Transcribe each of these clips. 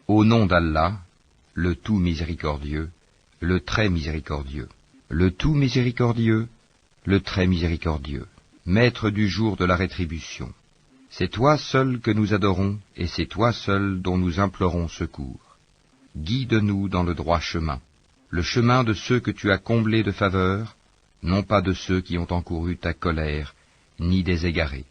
Au nom d'Allah, le tout miséricordieux, le très miséricordieux, le tout miséricordieux, le très miséricordieux, maître du jour de la rétribution. C'est toi seul que nous adorons, et c'est toi seul dont nous implorons secours. Guide-nous dans le droit chemin, le chemin de ceux que tu as comblés de faveur, non pas de ceux qui ont encouru ta colère, ni des égarés.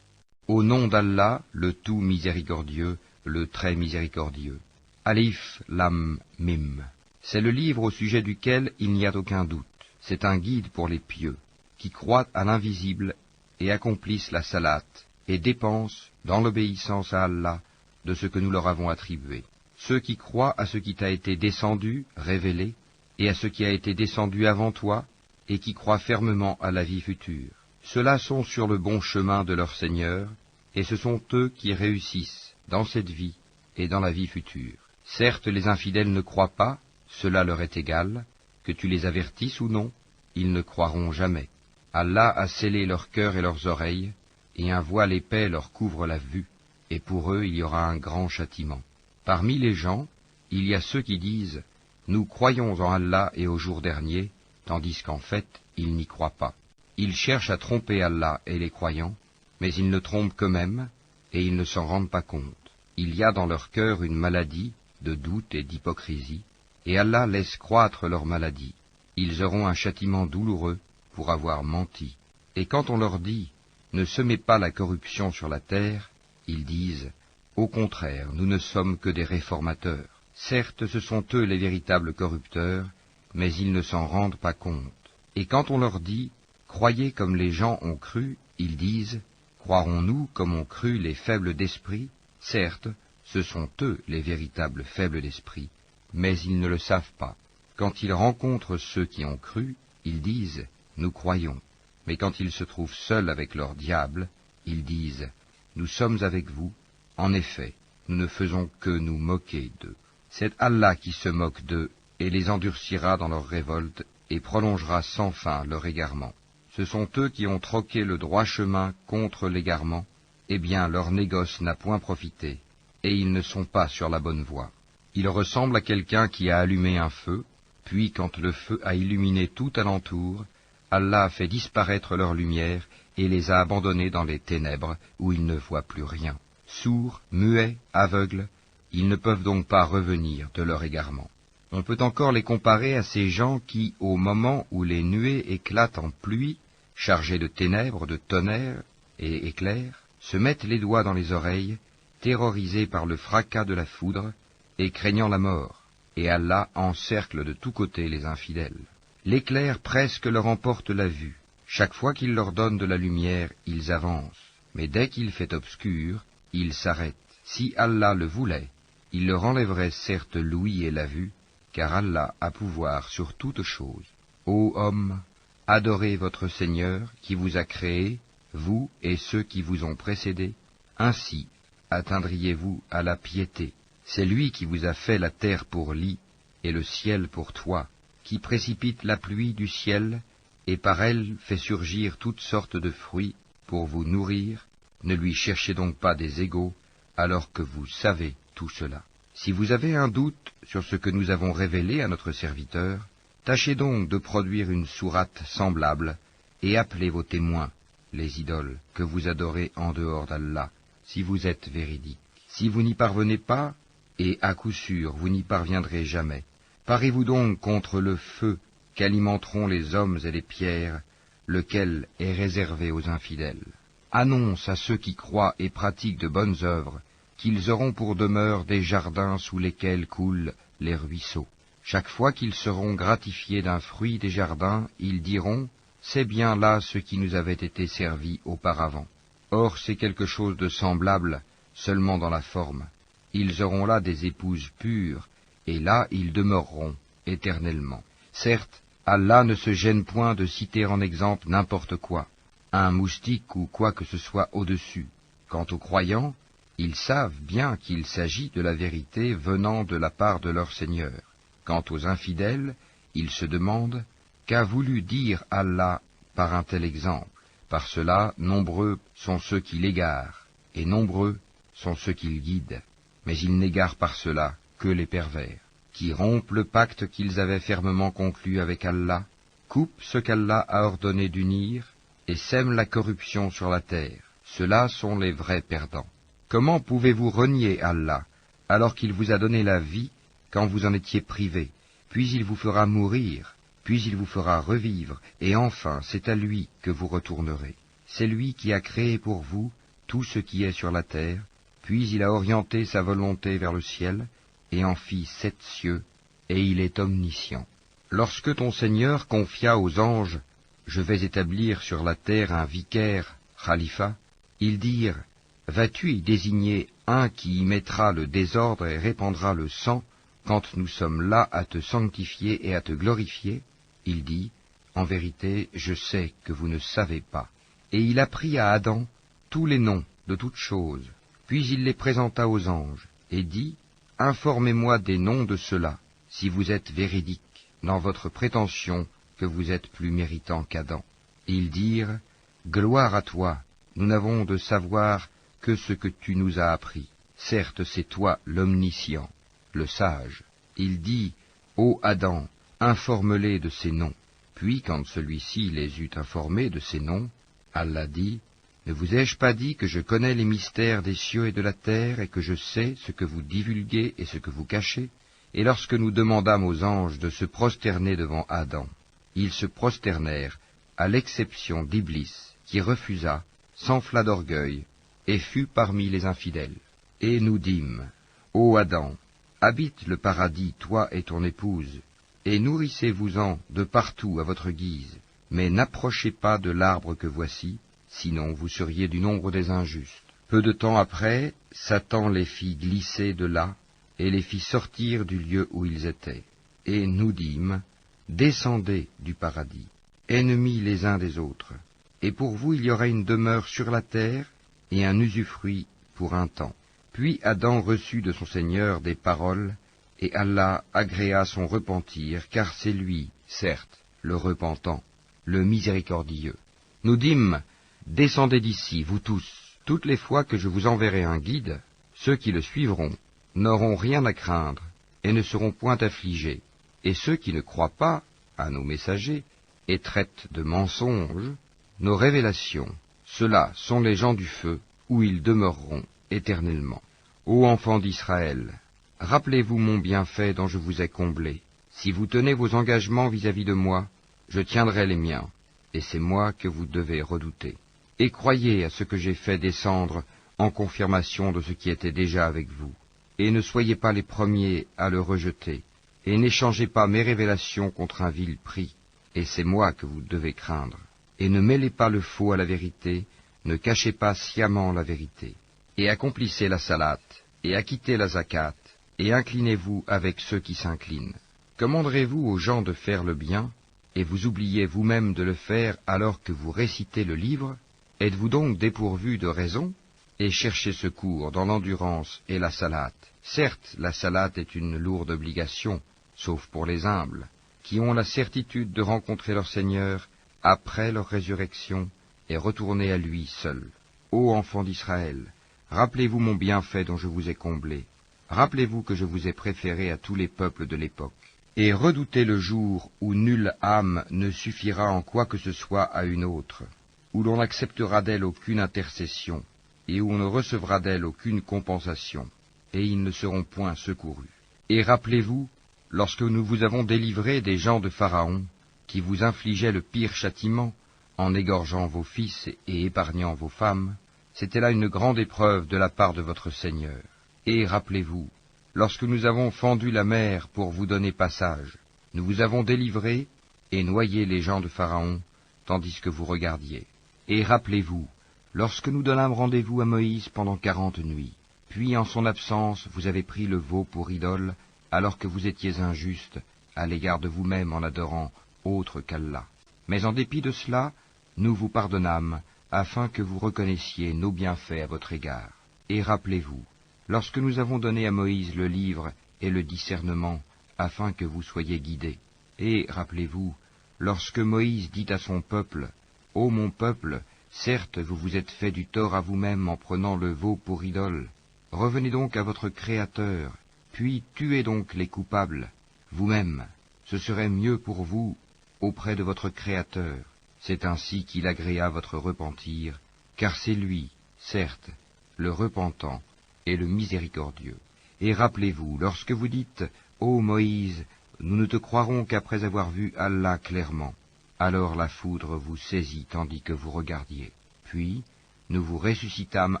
Au nom d'Allah, le tout miséricordieux, le très miséricordieux. Alif, Lam, Mim. C'est le livre au sujet duquel il n'y a aucun doute. C'est un guide pour les pieux, qui croient à l'invisible et accomplissent la salate, et dépensent, dans l'obéissance à Allah, de ce que nous leur avons attribué. Ceux qui croient à ce qui t'a été descendu, révélé, et à ce qui a été descendu avant toi, et qui croient fermement à la vie future. Ceux-là sont sur le bon chemin de leur Seigneur, et ce sont eux qui réussissent dans cette vie et dans la vie future. Certes, les infidèles ne croient pas, cela leur est égal, que tu les avertisses ou non, ils ne croiront jamais. Allah a scellé leur cœur et leurs oreilles, et un voile épais leur couvre la vue, et pour eux il y aura un grand châtiment. Parmi les gens, il y a ceux qui disent « Nous croyons en Allah et au jour dernier », tandis qu'en fait, ils n'y croient pas. Ils cherchent à tromper Allah et les croyants, mais ils ne trompent qu'eux-mêmes, et ils ne s'en rendent pas compte. Il y a dans leur cœur une maladie de doute et d'hypocrisie, et Allah laisse croître leur maladie. Ils auront un châtiment douloureux pour avoir menti. Et quand on leur dit « Ne semez pas la corruption sur la terre », ils disent « Au contraire, nous ne sommes que des réformateurs. » Certes, ce sont eux les véritables corrupteurs, mais ils ne s'en rendent pas compte. Et quand on leur dit « Croyez comme les gens ont cru », ils disent « Croirons-nous comme ont cru les faibles d'esprit ?» Certes, ce sont eux les véritables faibles d'esprit, mais ils ne le savent pas. Quand ils rencontrent ceux qui ont cru, ils disent « Nous croyons ». Mais quand ils se trouvent seuls avec leur diable, ils disent « Nous sommes avec vous. En effet, nous ne faisons que nous moquer d'eux. » C'est Allah qui se moque d'eux et les endurcira dans leur révolte et prolongera sans fin leur égarement. Ce sont eux qui ont troqué le droit chemin contre l'égarement. Eh bien, leur négoce n'a point profité, et ils ne sont pas sur la bonne voie. Ils ressemblent à quelqu'un qui a allumé un feu, puis quand le feu a illuminé tout alentour, Allah a fait disparaître leur lumière et les a abandonnés dans les ténèbres où ils ne voient plus rien. Sourds, muets, aveugles, ils ne peuvent donc pas revenir de leur égarement. On peut encore les comparer à ces gens qui, au moment où les nuées éclatent en pluie, chargées de ténèbres, de tonnerre et éclairs, se mettent les doigts dans les oreilles, terrorisés par le fracas de la foudre et craignant la mort, et Allah encercle de tous côtés les infidèles. L'éclair presque leur emporte la vue. Chaque fois qu'il leur donne de la lumière, ils avancent, mais dès qu'il fait obscur, ils s'arrêtent. Si Allah le voulait, il leur enlèverait certes l'ouïe et la vue, car Allah a pouvoir sur toutes choses. Ô hommes, adorez votre Seigneur qui vous a créé, vous et ceux qui vous ont précédés. Ainsi atteindriez-vous à la piété. C'est lui qui vous a fait la terre pour lit et le ciel pour toit, qui précipite la pluie du ciel et par elle fait surgir toutes sortes de fruits pour vous nourrir. Ne lui cherchez donc pas des égaux, alors que vous savez tout cela. Si vous avez un doute sur ce que nous avons révélé à notre serviteur, tâchez donc de produire une sourate semblable, et appelez vos témoins, les idoles, que vous adorez en dehors d'Allah, si vous êtes véridiques. Si vous n'y parvenez pas, et à coup sûr vous n'y parviendrez jamais, parez-vous donc contre le feu qu'alimenteront les hommes et les pierres, lequel est réservé aux infidèles. Annonce à ceux qui croient et pratiquent de bonnes œuvres, qu'ils auront pour demeure des jardins sous lesquels coulent les ruisseaux. Chaque fois qu'ils seront gratifiés d'un fruit des jardins, ils diront « C'est bien là ce qui nous avait été servi auparavant. » Or c'est quelque chose de semblable, seulement dans la forme. Ils auront là des épouses pures, et là ils demeureront éternellement. Certes, Allah ne se gêne point de citer en exemple n'importe quoi, un moustique ou quoi que ce soit au-dessus. Quant aux croyants, ils savent bien qu'il s'agit de la vérité venant de la part de leur Seigneur. Quant aux infidèles, ils se demandent qu'a voulu dire Allah par un tel exemple. Par cela, nombreux sont ceux qui l'égarent, et nombreux sont ceux qui le guident. Mais ils n'égarent par cela que les pervers, qui rompent le pacte qu'ils avaient fermement conclu avec Allah, coupent ce qu'Allah a ordonné d'unir, et sèment la corruption sur la terre. Ceux-là sont les vrais perdants. Comment pouvez-vous renier Allah, alors qu'il vous a donné la vie quand vous en étiez privés, puis il vous fera mourir, puis il vous fera revivre, et enfin c'est à lui que vous retournerez. C'est lui qui a créé pour vous tout ce qui est sur la terre, puis il a orienté sa volonté vers le ciel, et en fit 7 cieux, et il est omniscient. Lorsque ton Seigneur confia aux anges, « Je vais établir sur la terre un vicaire, khalifa », ils dirent, « Vas-tu y désigner un qui y mettra le désordre et répandra le sang, quand nous sommes là à te sanctifier et à te glorifier ?» Il dit, « En vérité, je sais que vous ne savez pas. » Et il apprit à Adam tous les noms de toutes choses. Puis il les présenta aux anges, et dit, « Informez-moi des noms de ceux-là, si vous êtes véridiques dans votre prétention que vous êtes plus méritant qu'Adam. » Ils dirent, « Gloire à toi, nous n'avons de savoir que ce que tu nous as appris. Certes, c'est toi l'omniscient, le sage. » Il dit, « Ô Adam, informe-les de ces noms. » Puis, quand celui-ci les eut informés de ces noms, Allah dit, « Ne vous ai-je pas dit que je connais les mystères des cieux et de la terre, et que je sais ce que vous divulguez et ce que vous cachez ?» Et lorsque nous demandâmes aux anges de se prosterner devant Adam, ils se prosternèrent, à l'exception d'Iblis, qui refusa, s'enfla d'orgueil, et fut parmi les infidèles. Et nous dîmes, « Ô Adam, habite le paradis, toi et ton épouse, et nourrissez-vous-en de partout à votre guise, mais n'approchez pas de l'arbre que voici, sinon vous seriez du nombre des injustes. » Peu de temps après, Satan les fit glisser de là, et les fit sortir du lieu où ils étaient. Et nous dîmes, « Descendez du paradis, ennemis les uns des autres, et pour vous il y aura une demeure sur la terre, et un usufruit pour un temps. » Puis Adam reçut de son Seigneur des paroles, et Allah agréa son repentir, car c'est lui, certes, le repentant, le miséricordieux. Nous dîmes, « Descendez d'ici, vous tous, toutes les fois que je vous enverrai un guide, ceux qui le suivront n'auront rien à craindre, et ne seront point affligés, et ceux qui ne croient pas à nos messagers, et traitent de mensonges nos révélations, ceux-là sont les gens du feu, où ils demeureront éternellement. Ô enfants d'Israël, rappelez-vous mon bienfait dont je vous ai comblé. Si vous tenez vos engagements vis-à-vis de moi, je tiendrai les miens, et c'est moi que vous devez redouter. Et croyez à ce que j'ai fait descendre en confirmation de ce qui était déjà avec vous. Et ne soyez pas les premiers à le rejeter, et n'échangez pas mes révélations contre un vil prix, et c'est moi que vous devez craindre. Et ne mêlez pas le faux à la vérité, ne cachez pas sciemment la vérité. Et accomplissez la salate, et acquittez la zakat, et inclinez-vous avec ceux qui s'inclinent. Commanderez-vous aux gens de faire le bien, et vous oubliez vous-même de le faire alors que vous récitez le livre? Êtes-vous donc dépourvu de raison? Et cherchez secours dans l'endurance et la salate. Certes, la salate est une lourde obligation, sauf pour les humbles, qui ont la certitude de rencontrer leur Seigneur après leur résurrection et retourner à lui seul. Ô enfants d'Israël, rappelez-vous mon bienfait dont je vous ai comblé. Rappelez-vous que je vous ai préféré à tous les peuples de l'époque. Et redoutez le jour où nulle âme ne suffira en quoi que ce soit à une autre, où l'on n'acceptera d'elle aucune intercession, et où on ne recevra d'elle aucune compensation, et ils ne seront point secourus. Et rappelez-vous, lorsque nous vous avons délivré des gens de Pharaon, qui vous infligeaient le pire châtiment, en égorgeant vos fils et épargnant vos femmes, c'était là une grande épreuve de la part de votre Seigneur. Et rappelez-vous, lorsque nous avons fendu la mer pour vous donner passage, nous vous avons délivré et noyé les gens de Pharaon, tandis que vous regardiez. Et rappelez-vous, lorsque nous donnâmes rendez-vous à Moïse pendant 40 nuits, puis en son absence vous avez pris le veau pour idole, alors que vous étiez injuste à l'égard de vous-même en adorant autre qu'Allah. Mais en dépit de cela, nous vous pardonnâmes, afin que vous reconnaissiez nos bienfaits à votre égard. Et rappelez-vous, lorsque nous avons donné à Moïse le livre et le discernement, afin que vous soyez guidés. Et rappelez-vous, lorsque Moïse dit à son peuple, « Ô mon peuple, certes vous vous êtes fait du tort à vous-même en prenant le veau pour idole, Revenez donc à votre Créateur, puis tuez donc les coupables, vous-même. Ce serait mieux pour vous auprès de votre Créateur. C'est ainsi qu'il agréa votre repentir, car c'est lui, certes, le repentant et le miséricordieux. Et rappelez-vous, lorsque vous dites « Ô Moïse, nous ne te croirons qu'après avoir vu Allah clairement », alors la foudre vous saisit tandis que vous regardiez. Puis, nous vous ressuscitâmes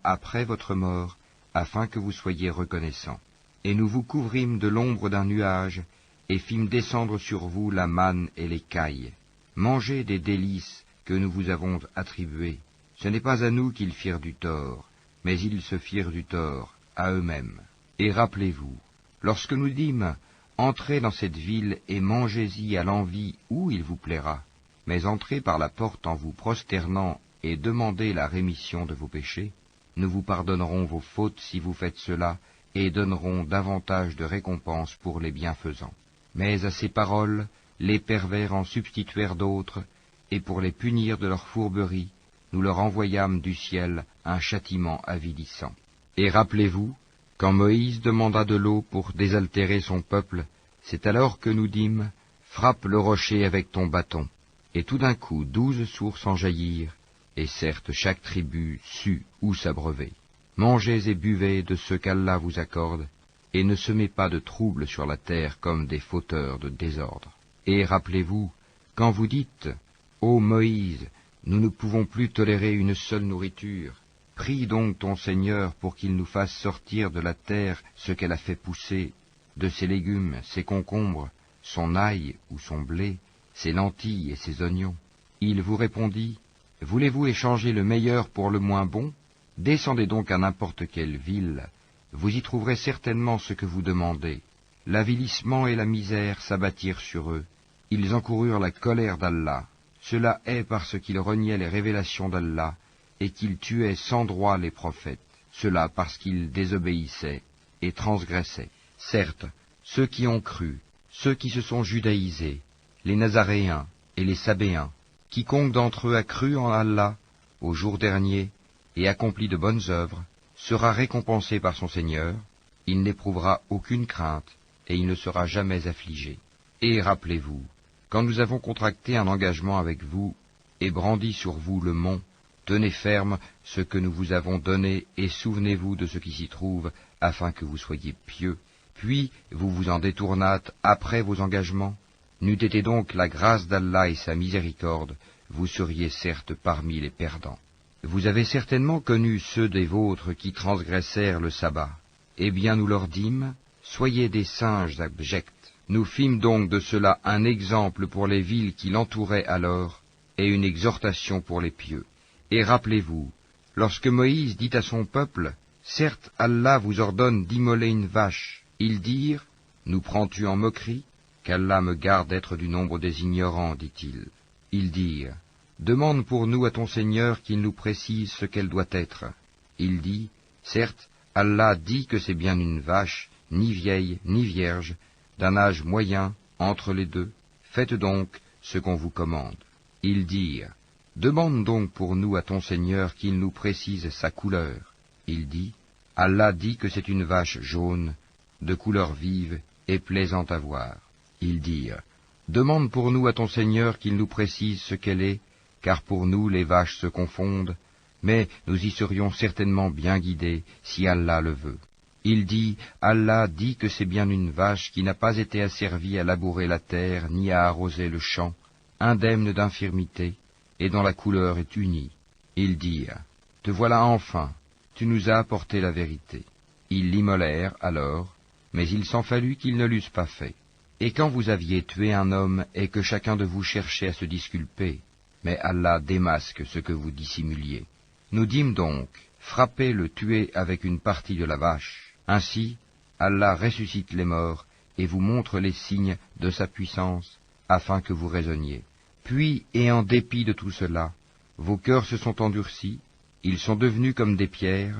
après votre mort, afin que vous soyez reconnaissants. Et nous vous couvrîmes de l'ombre d'un nuage, et fîmes descendre sur vous la manne et les cailles. Mangez des délices que nous vous avons attribuées. Ce n'est pas à nous qu'ils firent du tort, mais ils se firent du tort à eux-mêmes. Et rappelez-vous, lorsque nous dîmes, entrez dans cette ville et mangez-y à l'envi où il vous plaira, mais entrez par la porte en vous prosternant et demandez la rémission de vos péchés. Nous vous pardonnerons vos fautes si vous faites cela, et donnerons davantage de récompenses pour les bienfaisants. Mais à ces paroles, les pervers en substituèrent d'autres, et pour les punir de leur fourberie, nous leur envoyâmes du ciel un châtiment avilissant. Et rappelez-vous, quand Moïse demanda de l'eau pour désaltérer son peuple, c'est alors que nous dîmes, « Frappe le rocher avec ton bâton ». Et tout d'un coup 12 sources en jaillirent, et certes chaque tribu sut où s'abreuver. Mangez et buvez de ce qu'Allah vous accorde, et ne semez pas de trouble sur la terre comme des fauteurs de désordre. Et rappelez-vous, quand vous dites « Ô Moïse, nous ne pouvons plus tolérer une seule nourriture, prie donc ton Seigneur pour qu'il nous fasse sortir de la terre ce qu'elle a fait pousser, de ses légumes, ses concombres, son ail ou son blé, ses lentilles et ses oignons. » Il vous répondit, « Voulez-vous échanger le meilleur pour le moins bon? Descendez donc à n'importe quelle ville, vous y trouverez certainement ce que vous demandez. » L'avilissement et la misère s'abattirent sur eux, ils encoururent la colère d'Allah. Cela est parce qu'ils reniaient les révélations d'Allah et qu'ils tuaient sans droit les prophètes. Cela parce qu'ils désobéissaient et transgressaient. Certes, ceux qui ont cru, ceux qui se sont judaïsés, les Nazaréens et les Sabéens, quiconque d'entre eux a cru en Allah au jour dernier et accompli de bonnes œuvres, sera récompensé par son Seigneur, il n'éprouvera aucune crainte et il ne sera jamais affligé. Et rappelez-vous, quand nous avons contracté un engagement avec vous et brandi sur vous le mont, tenez ferme ce que nous vous avons donné et souvenez-vous de ce qui s'y trouve, afin que vous soyez pieux. Puis vous vous en détournâtes après vos engagements. N'eût été donc la grâce d'Allah et sa miséricorde, vous seriez certes parmi les perdants. Vous avez certainement connu ceux des vôtres qui transgressèrent le sabbat. Eh bien nous leur dîmes, soyez des singes abjects. Nous fîmes donc de cela un exemple pour les villes qui l'entouraient alors, et une exhortation pour les pieux. Et rappelez-vous, lorsque Moïse dit à son peuple, « Certes, Allah vous ordonne d'immoler une vache », ils dirent, « Nous prends-tu en moquerie ?» Qu'Allah me garde d'être du nombre des ignorants, dit-il. Ils dirent, « Demande pour nous à ton Seigneur qu'il nous précise ce qu'elle doit être. » Il dit, « Certes, Allah dit que c'est bien une vache, ni vieille, ni vierge, d'un âge moyen, entre les deux. Faites donc ce qu'on vous commande. » Ils dirent, « Demande donc pour nous à ton Seigneur qu'il nous précise sa couleur. » Il dit, « Allah dit que c'est une vache jaune, de couleur vive et plaisante à voir. » Ils dirent, « Demande pour nous à ton Seigneur qu'il nous précise ce qu'elle est, car pour nous les vaches se confondent, mais nous y serions certainement bien guidés si Allah le veut. » Il dit, « Allah dit que c'est bien une vache qui n'a pas été asservie à labourer la terre ni à arroser le champ, indemne d'infirmité, et dont la couleur est unie. » Ils dirent, « Te voilà enfin, tu nous as apporté la vérité. » Ils l'immolèrent alors, mais il s'en fallut qu'ils ne l'eussent pas fait. Et quand vous aviez tué un homme et que chacun de vous cherchait à se disculper, mais Allah démasque ce que vous dissimuliez. Nous dîmes donc, frappez le tuer avec une partie de la vache. Ainsi, Allah ressuscite les morts et vous montre les signes de sa puissance, afin que vous raisonniez. Puis, et en dépit de tout cela, vos cœurs se sont endurcis, ils sont devenus comme des pierres,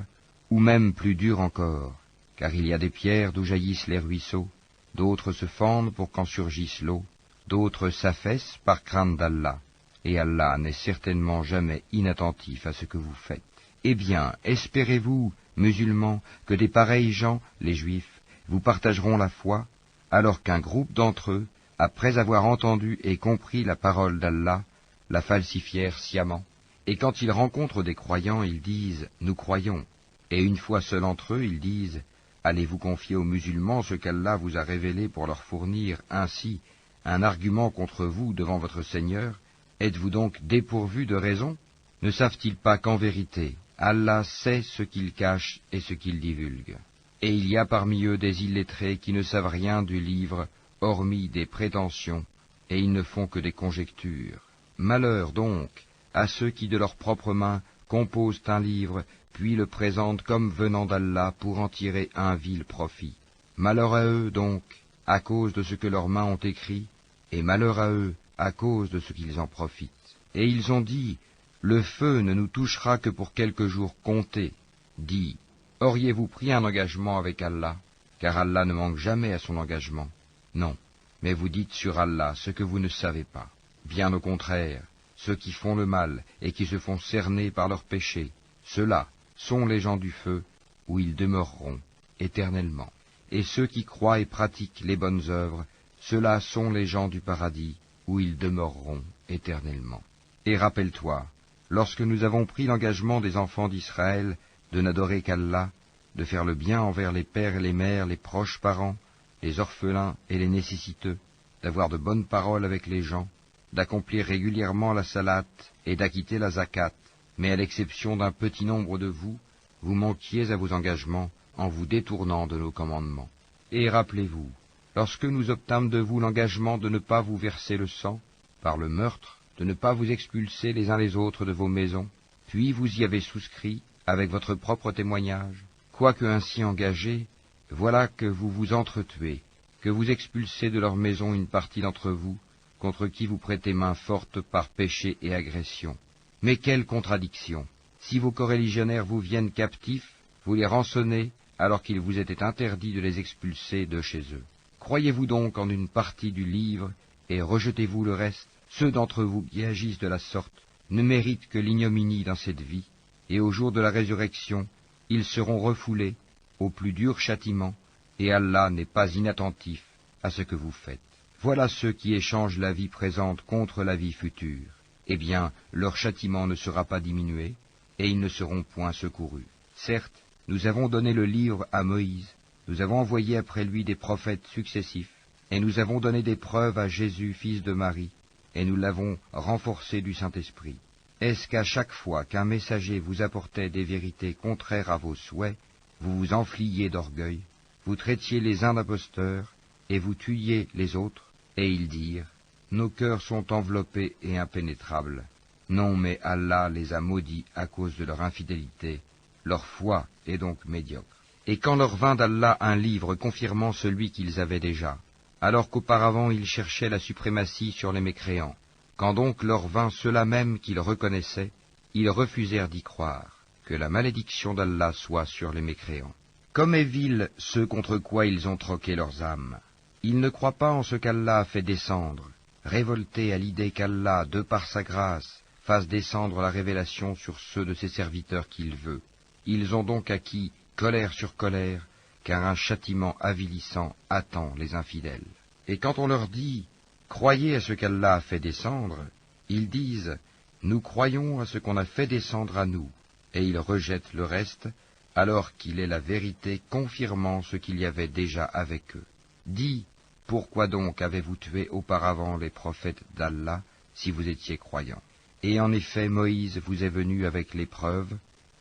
ou même plus durs encore, car il y a des pierres d'où jaillissent les ruisseaux, d'autres se fendent pour qu'en surgisse l'eau, d'autres s'affaissent par crainte d'Allah, et Allah n'est certainement jamais inattentif à ce que vous faites. Eh bien, espérez-vous musulmans, que des pareils gens, les Juifs, vous partageront la foi, alors qu'un groupe d'entre eux, après avoir entendu et compris la parole d'Allah, la falsifièrent sciemment. Et quand ils rencontrent des croyants, ils disent « Nous croyons ». Et une fois seuls entre eux, ils disent « Allez-vous confier aux musulmans ce qu'Allah vous a révélé pour leur fournir ainsi un argument contre vous devant votre Seigneur? Êtes-vous donc dépourvus de raison? Ne savent-ils pas qu'en vérité, Allah sait ce qu'ils cachent et ce qu'ils divulguent? Et il y a parmi eux des illettrés qui ne savent rien du livre, hormis des prétentions, et ils ne font que des conjectures. Malheur donc à ceux qui de leurs propres mains composent un livre, puis le présentent comme venant d'Allah pour en tirer un vil profit. Malheur à eux donc, à cause de ce que leurs mains ont écrit, et malheur à eux, à cause de ce qu'ils en profitent. Et ils ont dit, le feu ne nous touchera que pour quelques jours comptés. Dis, auriez-vous pris un engagement avec Allah? Car Allah ne manque jamais à son engagement. Non, mais vous dites sur Allah ce que vous ne savez pas. Bien au contraire, ceux qui font le mal et qui se font cerner par leurs péchés, ceux-là sont les gens du feu, où ils demeureront éternellement. Et ceux qui croient et pratiquent les bonnes œuvres, ceux-là sont les gens du paradis, où ils demeureront éternellement. Et rappelle-toi, lorsque nous avons pris l'engagement des enfants d'Israël de n'adorer qu'Allah, de faire le bien envers les pères et les mères, les proches parents, les orphelins et les nécessiteux, d'avoir de bonnes paroles avec les gens, d'accomplir régulièrement la salate et d'acquitter la zakat, mais à l'exception d'un petit nombre de vous, vous manquiez à vos engagements en vous détournant de nos commandements. Et rappelez-vous, lorsque nous obtîmes de vous l'engagement de ne pas vous verser le sang, par le meurtre, de ne pas vous expulser les uns les autres de vos maisons, puis vous y avez souscrit avec votre propre témoignage, quoique ainsi engagés, voilà que vous vous entretuez, que vous expulsez de leur maison une partie d'entre vous, contre qui vous prêtez main forte par péché et agression. Mais quelle contradiction! Si vos coreligionnaires vous viennent captifs, vous les rançonnez, alors qu'il vous était interdit de les expulser de chez eux. Croyez-vous donc en une partie du livre, et rejetez-vous le reste? Ceux d'entre vous qui agissent de la sorte ne méritent que l'ignominie dans cette vie, et au jour de la résurrection, ils seront refoulés au plus dur châtiment, et Allah n'est pas inattentif à ce que vous faites. Voilà ceux qui échangent la vie présente contre la vie future. Eh bien, leur châtiment ne sera pas diminué, et ils ne seront point secourus. Certes, nous avons donné le livre à Moïse, nous avons envoyé après lui des prophètes successifs, et nous avons donné des preuves à Jésus, fils de Marie, et nous l'avons renforcé du Saint-Esprit. Est-ce qu'à chaque fois qu'un messager vous apportait des vérités contraires à vos souhaits, vous vous enfliez d'orgueil, vous traitiez les uns d'imposteurs, et vous tuiez les autres? Et ils dirent, nos cœurs sont enveloppés et impénétrables. Non, mais Allah les a maudits à cause de leur infidélité. Leur foi est donc médiocre. Et quand leur vint d'Allah un livre confirmant celui qu'ils avaient déjà, alors qu'auparavant ils cherchaient la suprématie sur les mécréants, quand donc leur vint cela même qu'ils reconnaissaient, ils refusèrent d'y croire. Que la malédiction d'Allah soit sur les mécréants. Comme est vil ceux contre quoi ils ont troqué leurs âmes. Ils ne croient pas en ce qu'Allah a fait descendre, révoltés à l'idée qu'Allah, de par sa grâce, fasse descendre la révélation sur ceux de ses serviteurs qu'il veut. Ils ont donc acquis colère sur colère, car un châtiment avilissant attend les infidèles. Et quand on leur dit « Croyez à ce qu'Allah a fait descendre », ils disent « Nous croyons à ce qu'on a fait descendre à nous », et ils rejettent le reste, alors qu'il est la vérité confirmant ce qu'il y avait déjà avec eux. Dis, pourquoi donc avez-vous tué auparavant les prophètes d'Allah, si vous étiez croyants? Et en effet, Moïse vous est venu avec les preuves.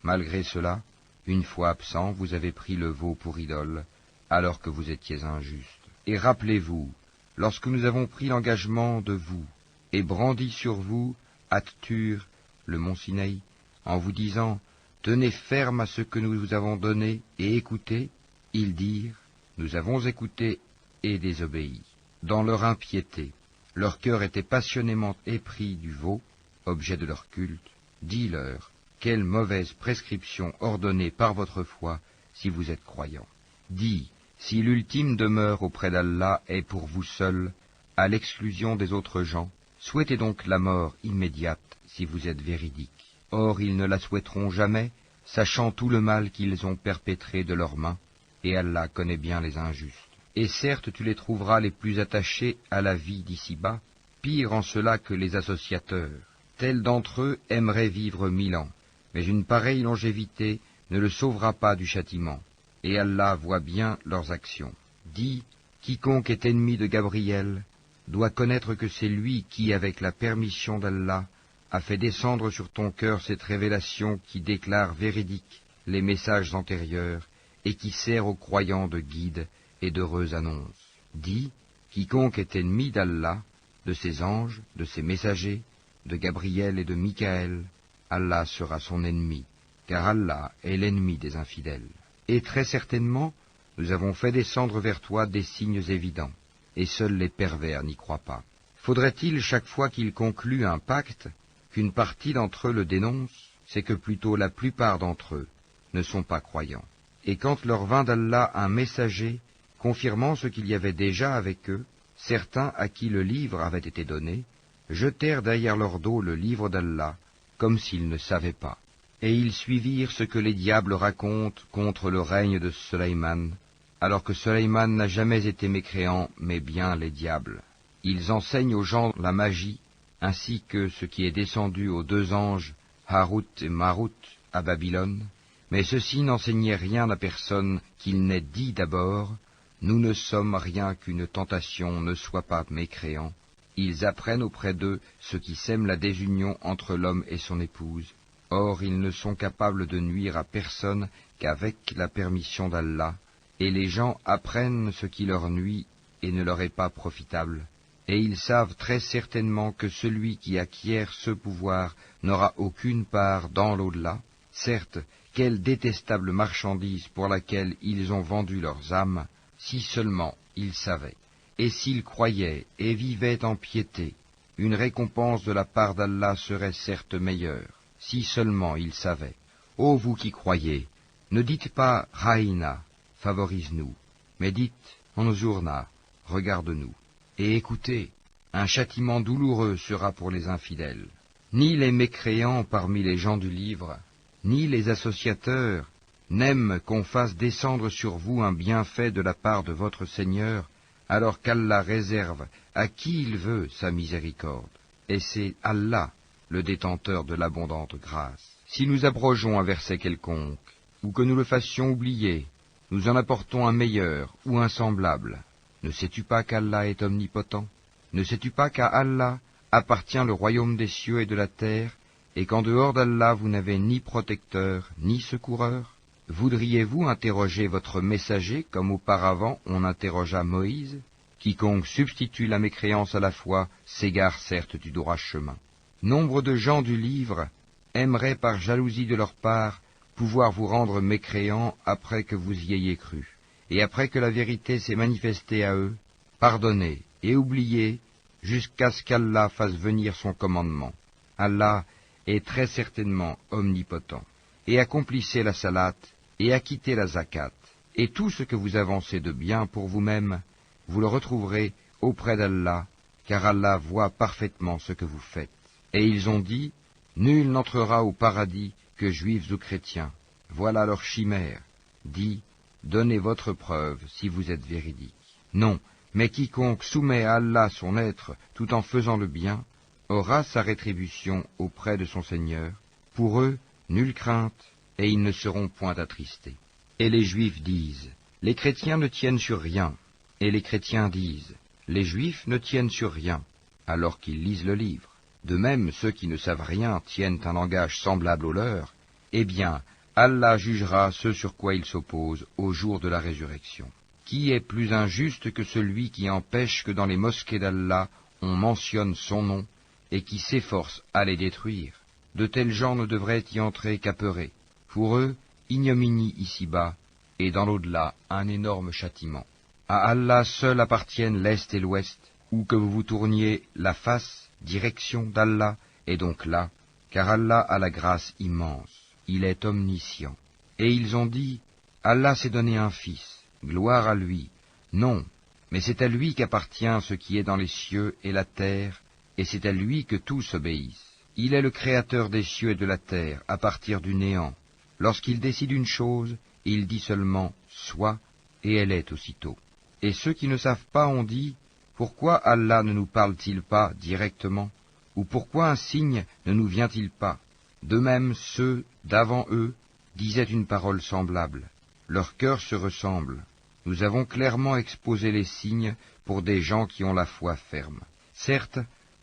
Malgré cela, une fois absent, vous avez pris le veau pour idole, alors que vous étiez injustes. Et rappelez-vous, lorsque nous avons pris l'engagement de vous, et brandi sur vous, At-Tur, le mont Sinaï, en vous disant, tenez ferme à ce que nous vous avons donné, et écoutez, ils dirent, nous avons écouté et désobéi. Dans leur impiété, leur cœur était passionnément épris du veau, objet de leur culte. Dis-leur, quelle mauvaise prescription ordonnée par votre foi, si vous êtes croyants. Dis, si l'ultime demeure auprès d'Allah est pour vous seul, à l'exclusion des autres gens, souhaitez donc la mort immédiate, si vous êtes véridiques. Or ils ne la souhaiteront jamais, sachant tout le mal qu'ils ont perpétré de leurs mains, et Allah connaît bien les injustes. Et certes, tu les trouveras les plus attachés à la vie d'ici-bas, pire en cela que les associateurs. Tels d'entre eux aimeraient vivre 1000 ans, mais une pareille longévité ne le sauvera pas du châtiment, et Allah voit bien leurs actions. Dis, quiconque est ennemi de Gabriel doit connaître que c'est lui qui, avec la permission d'Allah, a fait descendre sur ton cœur cette révélation qui déclare véridiques les messages antérieurs et qui sert aux croyants de guide et d'heureuse annonce. Dis, quiconque est ennemi d'Allah, de ses anges, de ses messagers, de Gabriel et de Michaël, Allah sera son ennemi, car Allah est l'ennemi des infidèles. Et très certainement, nous avons fait descendre vers toi des signes évidents, et seuls les pervers n'y croient pas. Faudrait-il, chaque fois qu'ils concluent un pacte, qu'une partie d'entre eux le dénonce? C'est que plutôt la plupart d'entre eux ne sont pas croyants. Et quand leur vint d'Allah un messager, confirmant ce qu'il y avait déjà avec eux, certains à qui le livre avait été donné, jetèrent derrière leur dos le livre d'Allah, comme s'ils ne savaient pas. Et ils suivirent ce que les diables racontent contre le règne de Sulayman, alors que Sulayman n'a jamais été mécréant, mais bien les diables. Ils enseignent aux gens la magie, ainsi que ce qui est descendu aux 2 anges, Harut et Marut, à Babylone, mais ceux-ci n'enseignaient rien à personne qu'il n'ait dit d'abord, « Nous ne sommes rien qu'une tentation, ne sois pas mécréant ». Ils apprennent auprès d'eux ce qui sème la désunion entre l'homme et son épouse. Or, ils ne sont capables de nuire à personne qu'avec la permission d'Allah, et les gens apprennent ce qui leur nuit et ne leur est pas profitable. Et ils savent très certainement que celui qui acquiert ce pouvoir n'aura aucune part dans l'au-delà. Certes, quelle détestable marchandise pour laquelle ils ont vendu leurs âmes, si seulement ils savaient. Et s'ils croyaient et vivaient en piété, une récompense de la part d'Allah serait certes meilleure, si seulement ils savaient. Ô vous qui croyez, ne dites pas « Raïna », favorise-nous, mais dites « Anzurna », regarde-nous. Et écoutez, un châtiment douloureux sera pour les infidèles. Ni les mécréants parmi les gens du livre, ni les associateurs n'aiment qu'on fasse descendre sur vous un bienfait de la part de votre Seigneur, alors qu'Allah réserve à qui il veut sa miséricorde. Et c'est Allah, le détenteur de l'abondante grâce. Si nous abrogeons un verset quelconque, ou que nous le fassions oublier, nous en apportons un meilleur ou un semblable. Ne sais-tu pas qu'Allah est omnipotent? Ne sais-tu pas qu'à Allah appartient le royaume des cieux et de la terre, et qu'en dehors d'Allah vous n'avez ni protecteur, ni secoureur? Voudriez-vous interroger votre messager comme auparavant on interrogea Moïse? Quiconque substitue la mécréance à la foi s'égare certes du droit chemin. Nombre de gens du livre aimeraient par jalousie de leur part pouvoir vous rendre mécréants après que vous y ayez cru, et après que la vérité s'est manifestée à eux. Pardonnez et oubliez jusqu'à ce qu'Allah fasse venir son commandement. Allah est très certainement omnipotent. Et accomplissez la salate, et acquittez la zakat, et tout ce que vous avancez de bien pour vous-même, vous le retrouverez auprès d'Allah, car Allah voit parfaitement ce que vous faites. Et ils ont dit, nul n'entrera au paradis que juifs ou chrétiens. Voilà leur chimère. Dis, donnez votre preuve si vous êtes véridique. Non, mais quiconque soumet à Allah son être tout en faisant le bien, aura sa rétribution auprès de son Seigneur. Pour eux, nulle crainte, et ils ne seront point attristés. Et les Juifs disent, les chrétiens ne tiennent sur rien. Et les chrétiens disent, les Juifs ne tiennent sur rien, alors qu'ils lisent le livre. De même, ceux qui ne savent rien tiennent un langage semblable au leur. Eh bien, Allah jugera ce sur quoi ils s'opposent au jour de la résurrection. Qui est plus injuste que celui qui empêche que dans les mosquées d'Allah on mentionne son nom, et qui s'efforce à les détruire? De tels gens ne devraient y entrer qu'apeurés. Pour eux, ignominie ici-bas, et dans l'au-delà, un énorme châtiment. À Allah seul appartiennent l'Est et l'Ouest, où que vous vous tourniez la face, direction d'Allah, est donc là, car Allah a la grâce immense, il est omniscient. Et ils ont dit, Allah s'est donné un fils, gloire à lui. Non, mais c'est à lui qu'appartient ce qui est dans les cieux et la terre, et c'est à lui que tous obéissent. Il est le créateur des cieux et de la terre, à partir du néant. Lorsqu'il décide une chose, il dit seulement « soit » et elle est aussitôt. Et ceux qui ne savent pas ont dit « Pourquoi Allah ne nous parle-t-il pas directement ?» ou « Pourquoi un signe ne nous vient-il pas ?» De même, ceux d'avant eux disaient une parole semblable. Leurs cœurs se ressemblent. Nous avons clairement exposé les signes pour des gens qui ont la foi ferme. Certes,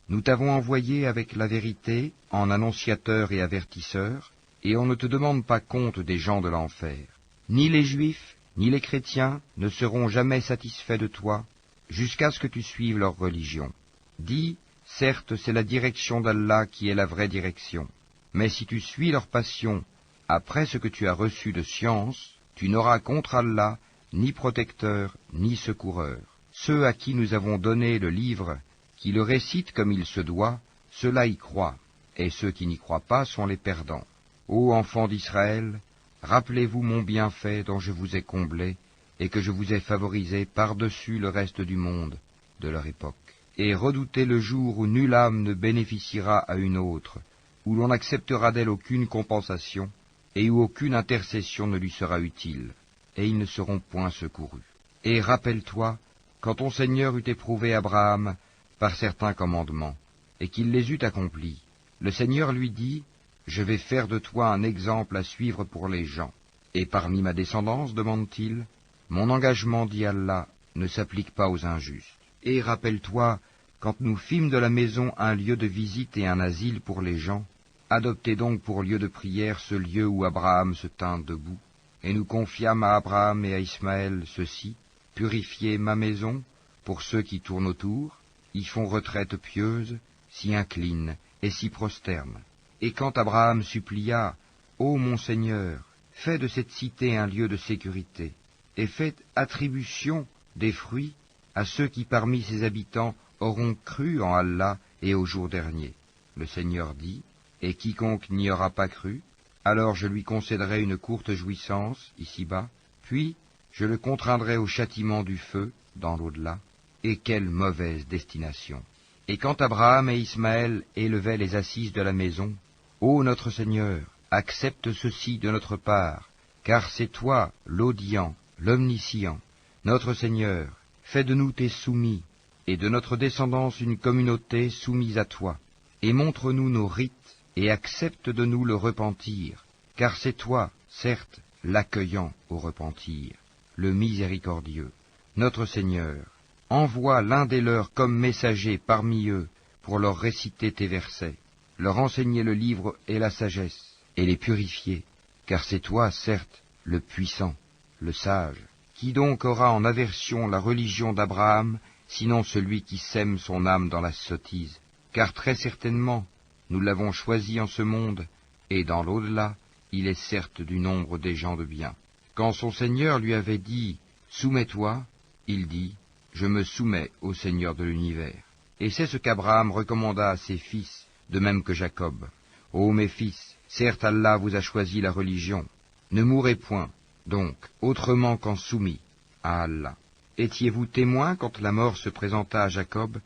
nous t'avons envoyé avec la vérité en annonciateur et avertisseur, et on ne te demande pas compte des gens de l'enfer. Ni les Juifs, ni les chrétiens ne seront jamais satisfaits de toi, jusqu'à ce que tu suives leur religion. Dis, certes, c'est la direction d'Allah qui est la vraie direction, mais si tu suis leur passion, après ce que tu as reçu de science, tu n'auras contre Allah ni protecteur, ni secoureur. Ceux à qui nous avons donné le livre, qui le récitent comme il se doit, ceux-là y croient, et ceux qui n'y croient pas sont les perdants. Ô enfants d'Israël, rappelez-vous mon bienfait dont je vous ai comblé, et que je vous ai favorisé par-dessus le reste du monde de leur époque. Et redoutez le jour où nulle âme ne bénéficiera à une autre, où l'on n'acceptera d'elle aucune compensation, et où aucune intercession ne lui sera utile, et ils ne seront point secourus. Et rappelle-toi, quand ton Seigneur eut éprouvé Abraham par certains commandements, et qu'il les eut accomplis, le Seigneur lui dit, « Je vais faire de toi un exemple à suivre pour les gens. » Et parmi ma descendance, demande-t-il, mon engagement, dit Allah, ne s'applique pas aux injustes. Et rappelle-toi, quand nous fîmes de la maison un lieu de visite et un asile pour les gens, adoptez donc pour lieu de prière ce lieu où Abraham se tint debout. Et nous confiâmes à Abraham et à Ismaël ceci, purifiez ma maison, pour ceux qui tournent autour, y font retraite pieuse, s'y inclinent et s'y prosternent. Et quand Abraham supplia, ô mon Seigneur, fais de cette cité un lieu de sécurité, et faites attribution des fruits à ceux qui parmi ses habitants auront cru en Allah et au jour dernier. Le Seigneur dit, et quiconque n'y aura pas cru, alors je lui concéderai une courte jouissance ici-bas, puis je le contraindrai au châtiment du feu dans l'au-delà. Et quelle mauvaise destination! Et quand Abraham et Ismaël élevaient les assises de la maison, ô notre Seigneur, accepte ceci de notre part, car c'est toi, l'audient, l'omniscient, notre Seigneur, fais de nous tes soumis, et de notre descendance une communauté soumise à toi, et montre-nous nos rites, et accepte de nous le repentir, car c'est toi, certes, l'accueillant au repentir, le miséricordieux, notre Seigneur. Envoie l'un des leurs comme messager parmi eux pour leur réciter tes versets, leur enseigner le livre et la sagesse, et les purifier, car c'est toi, certes, le puissant, le sage. Qui donc aura en aversion la religion d'Abraham, sinon celui qui sème son âme dans la sottise? Car très certainement, nous l'avons choisi en ce monde, et dans l'au-delà, il est certes du nombre des gens de bien. Quand son Seigneur lui avait dit « Soumets-toi », il dit « Je me soumets au Seigneur de l'univers ». Et c'est ce qu'Abraham recommanda à ses fils, de même que Jacob. « Ô mes fils, certes Allah vous a choisi la religion. Ne mourrez point, donc, autrement qu'en soumis à Allah. Étiez-vous témoins quand la mort se présenta à Jacob,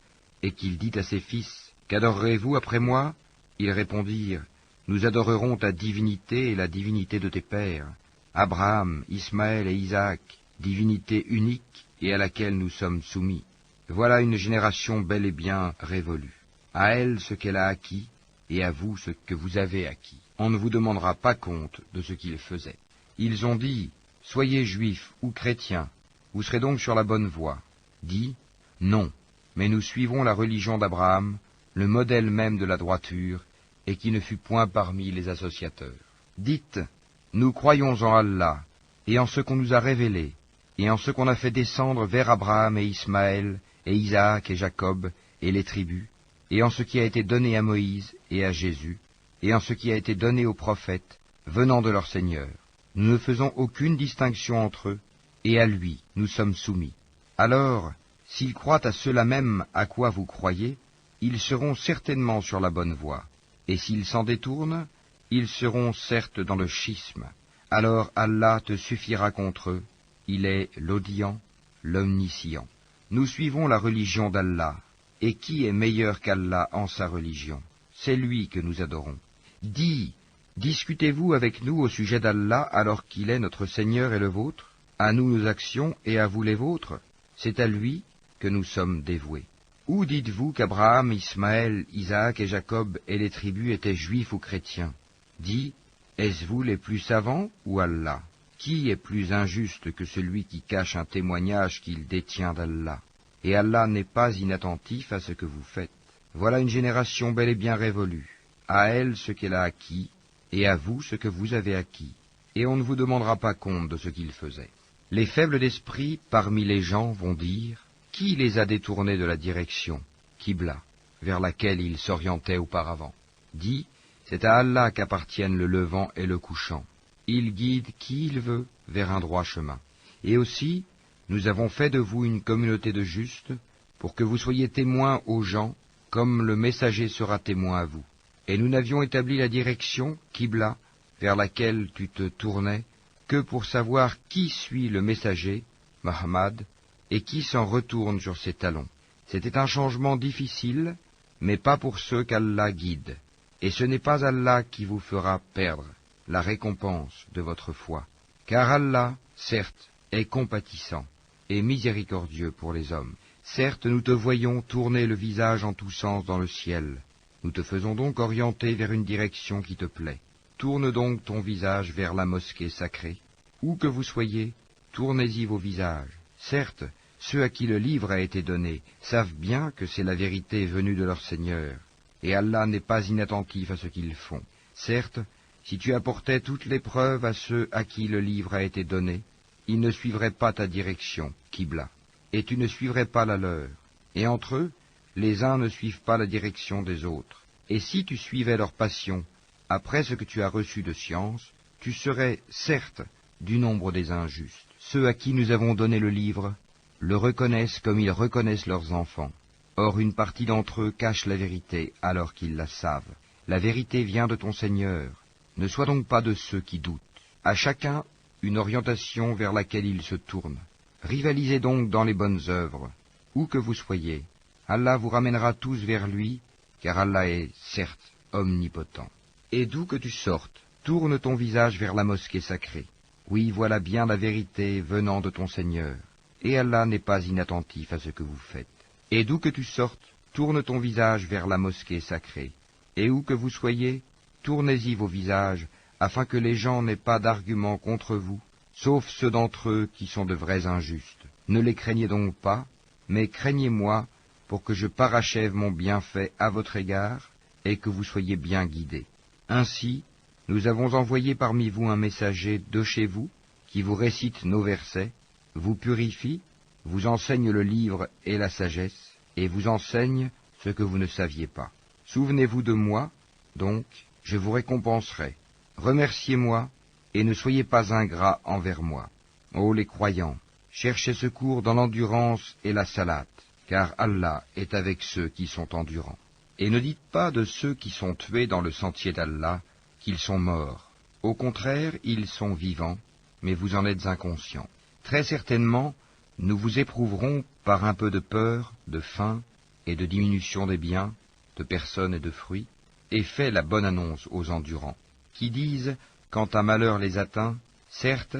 et qu'il dit à ses fils, « Qu'adorerez-vous après moi ?» Ils répondirent, « Nous adorerons ta divinité et la divinité de tes pères, Abraham, Ismaël et Isaac, divinité unique et à laquelle nous sommes soumis. Voilà une génération bel et bien révolue. À elle ce qu'elle a acquis, et à vous ce que vous avez acquis. On ne vous demandera pas compte de ce qu'ils faisaient. » Ils ont dit, « Soyez juifs ou chrétiens, vous serez donc sur la bonne voie. » Dis, « Non, mais nous suivons la religion d'Abraham, le modèle même de la droiture, et qui ne fut point parmi les associateurs. » Dites, « Nous croyons en Allah, et en ce qu'on nous a révélé, et en ce qu'on a fait descendre vers Abraham et Ismaël, et Isaac et Jacob, et les tribus, et en ce qui a été donné à Moïse et à Jésus, et en ce qui a été donné aux prophètes, venant de leur Seigneur. Nous ne faisons aucune distinction entre eux, et à lui nous sommes soumis. Alors, s'ils croient à cela même à quoi vous croyez, ils seront certainement sur la bonne voie, et s'ils s'en détournent, ils seront certes dans le schisme. Alors Allah te suffira contre eux, il est l'audient, l'omniscient. Nous suivons la religion d'Allah, et qui est meilleur qu'Allah en sa religion? C'est lui que nous adorons. Dis, Discutez-vous avec nous au sujet d'Allah alors qu'il est notre Seigneur et le vôtre? À nous nos actions et à vous les vôtres? C'est à lui que nous sommes dévoués. Ou dites-vous qu'Abraham, Ismaël, Isaac et Jacob et les tribus étaient juifs ou chrétiens? Dis, est-ce vous les plus savants ou Allah? Qui est plus injuste que celui qui cache un témoignage qu'il détient d'Allah? Et Allah n'est pas inattentif à ce que vous faites. Voilà une génération bel et bien révolue. À elle ce qu'elle a acquis, et à vous ce que vous avez acquis. Et on ne vous demandera pas compte de ce qu'ils faisaient. Les faibles d'esprit parmi les gens vont dire, qui les a détournés de la direction, Qibla, vers laquelle ils s'orientaient auparavant? Dis, c'est à Allah qu'appartiennent le levant et le couchant. Il guide qui il veut vers un droit chemin. Et aussi, nous avons fait de vous une communauté de justes, pour que vous soyez témoins aux gens, comme le messager sera témoin à vous. Et nous n'avions établi la direction, Qibla, vers laquelle tu te tournais, que pour savoir qui suit le messager, Muhammad, et qui s'en retourne sur ses talons. C'était un changement difficile, mais pas pour ceux qu'Allah guide. Et ce n'est pas Allah qui vous fera perdre la récompense de votre foi. Car Allah, certes, est compatissant et miséricordieux pour les hommes. Certes, nous te voyons tourner le visage en tous sens dans le ciel. Nous te faisons donc orienter vers une direction qui te plaît. Tourne donc ton visage vers la mosquée sacrée. Où que vous soyez, tournez-y vos visages. Certes, ceux à qui le livre a été donné savent bien que c'est la vérité venue de leur Seigneur, et Allah n'est pas inattentif à ce qu'ils font. Certes, si tu apportais toutes les preuves à ceux à qui le livre a été donné, ils ne suivraient pas ta direction, Qibla, et tu ne suivrais pas la leur. Et entre eux, les uns ne suivent pas la direction des autres. Et si tu suivais leur passion, après ce que tu as reçu de science, tu serais, certes, du nombre des injustes. Ceux à qui nous avons donné le livre le reconnaissent comme ils reconnaissent leurs enfants. Or une partie d'entre eux cache la vérité alors qu'ils la savent. La vérité vient de ton Seigneur. Ne sois donc pas de ceux qui doutent. À chacun une orientation vers laquelle il se tourne. Rivalisez donc dans les bonnes œuvres, où que vous soyez. Allah vous ramènera tous vers lui, car Allah est, certes, omnipotent. Et d'où que tu sortes, tourne ton visage vers la mosquée sacrée. Oui, voilà bien la vérité venant de ton Seigneur. Et Allah n'est pas inattentif à ce que vous faites. Et d'où que tu sortes, tourne ton visage vers la mosquée sacrée. Et où que vous soyez, tournez-y vos visages, afin que les gens n'aient pas d'arguments contre vous, sauf ceux d'entre eux qui sont de vrais injustes. Ne les craignez donc pas, mais craignez-moi, pour que je parachève mon bienfait à votre égard, et que vous soyez bien guidés. Ainsi, nous avons envoyé parmi vous un messager de chez vous, qui vous récite nos versets, vous purifie, vous enseigne le livre et la sagesse, et vous enseigne ce que vous ne saviez pas. Souvenez-vous de moi, donc, je vous récompenserai. Remerciez-moi, et ne soyez pas ingrats envers moi. Ô les croyants, cherchez secours dans l'endurance et la salate, car Allah est avec ceux qui sont endurants. Et ne dites pas de ceux qui sont tués dans le sentier d'Allah qu'ils sont morts. Au contraire, ils sont vivants, mais vous en êtes inconscients. Très certainement, nous vous éprouverons par un peu de peur, de faim et de diminution des biens, de personnes et de fruits, et fais la bonne annonce aux endurants, qui disent, quand un malheur les atteint, certes,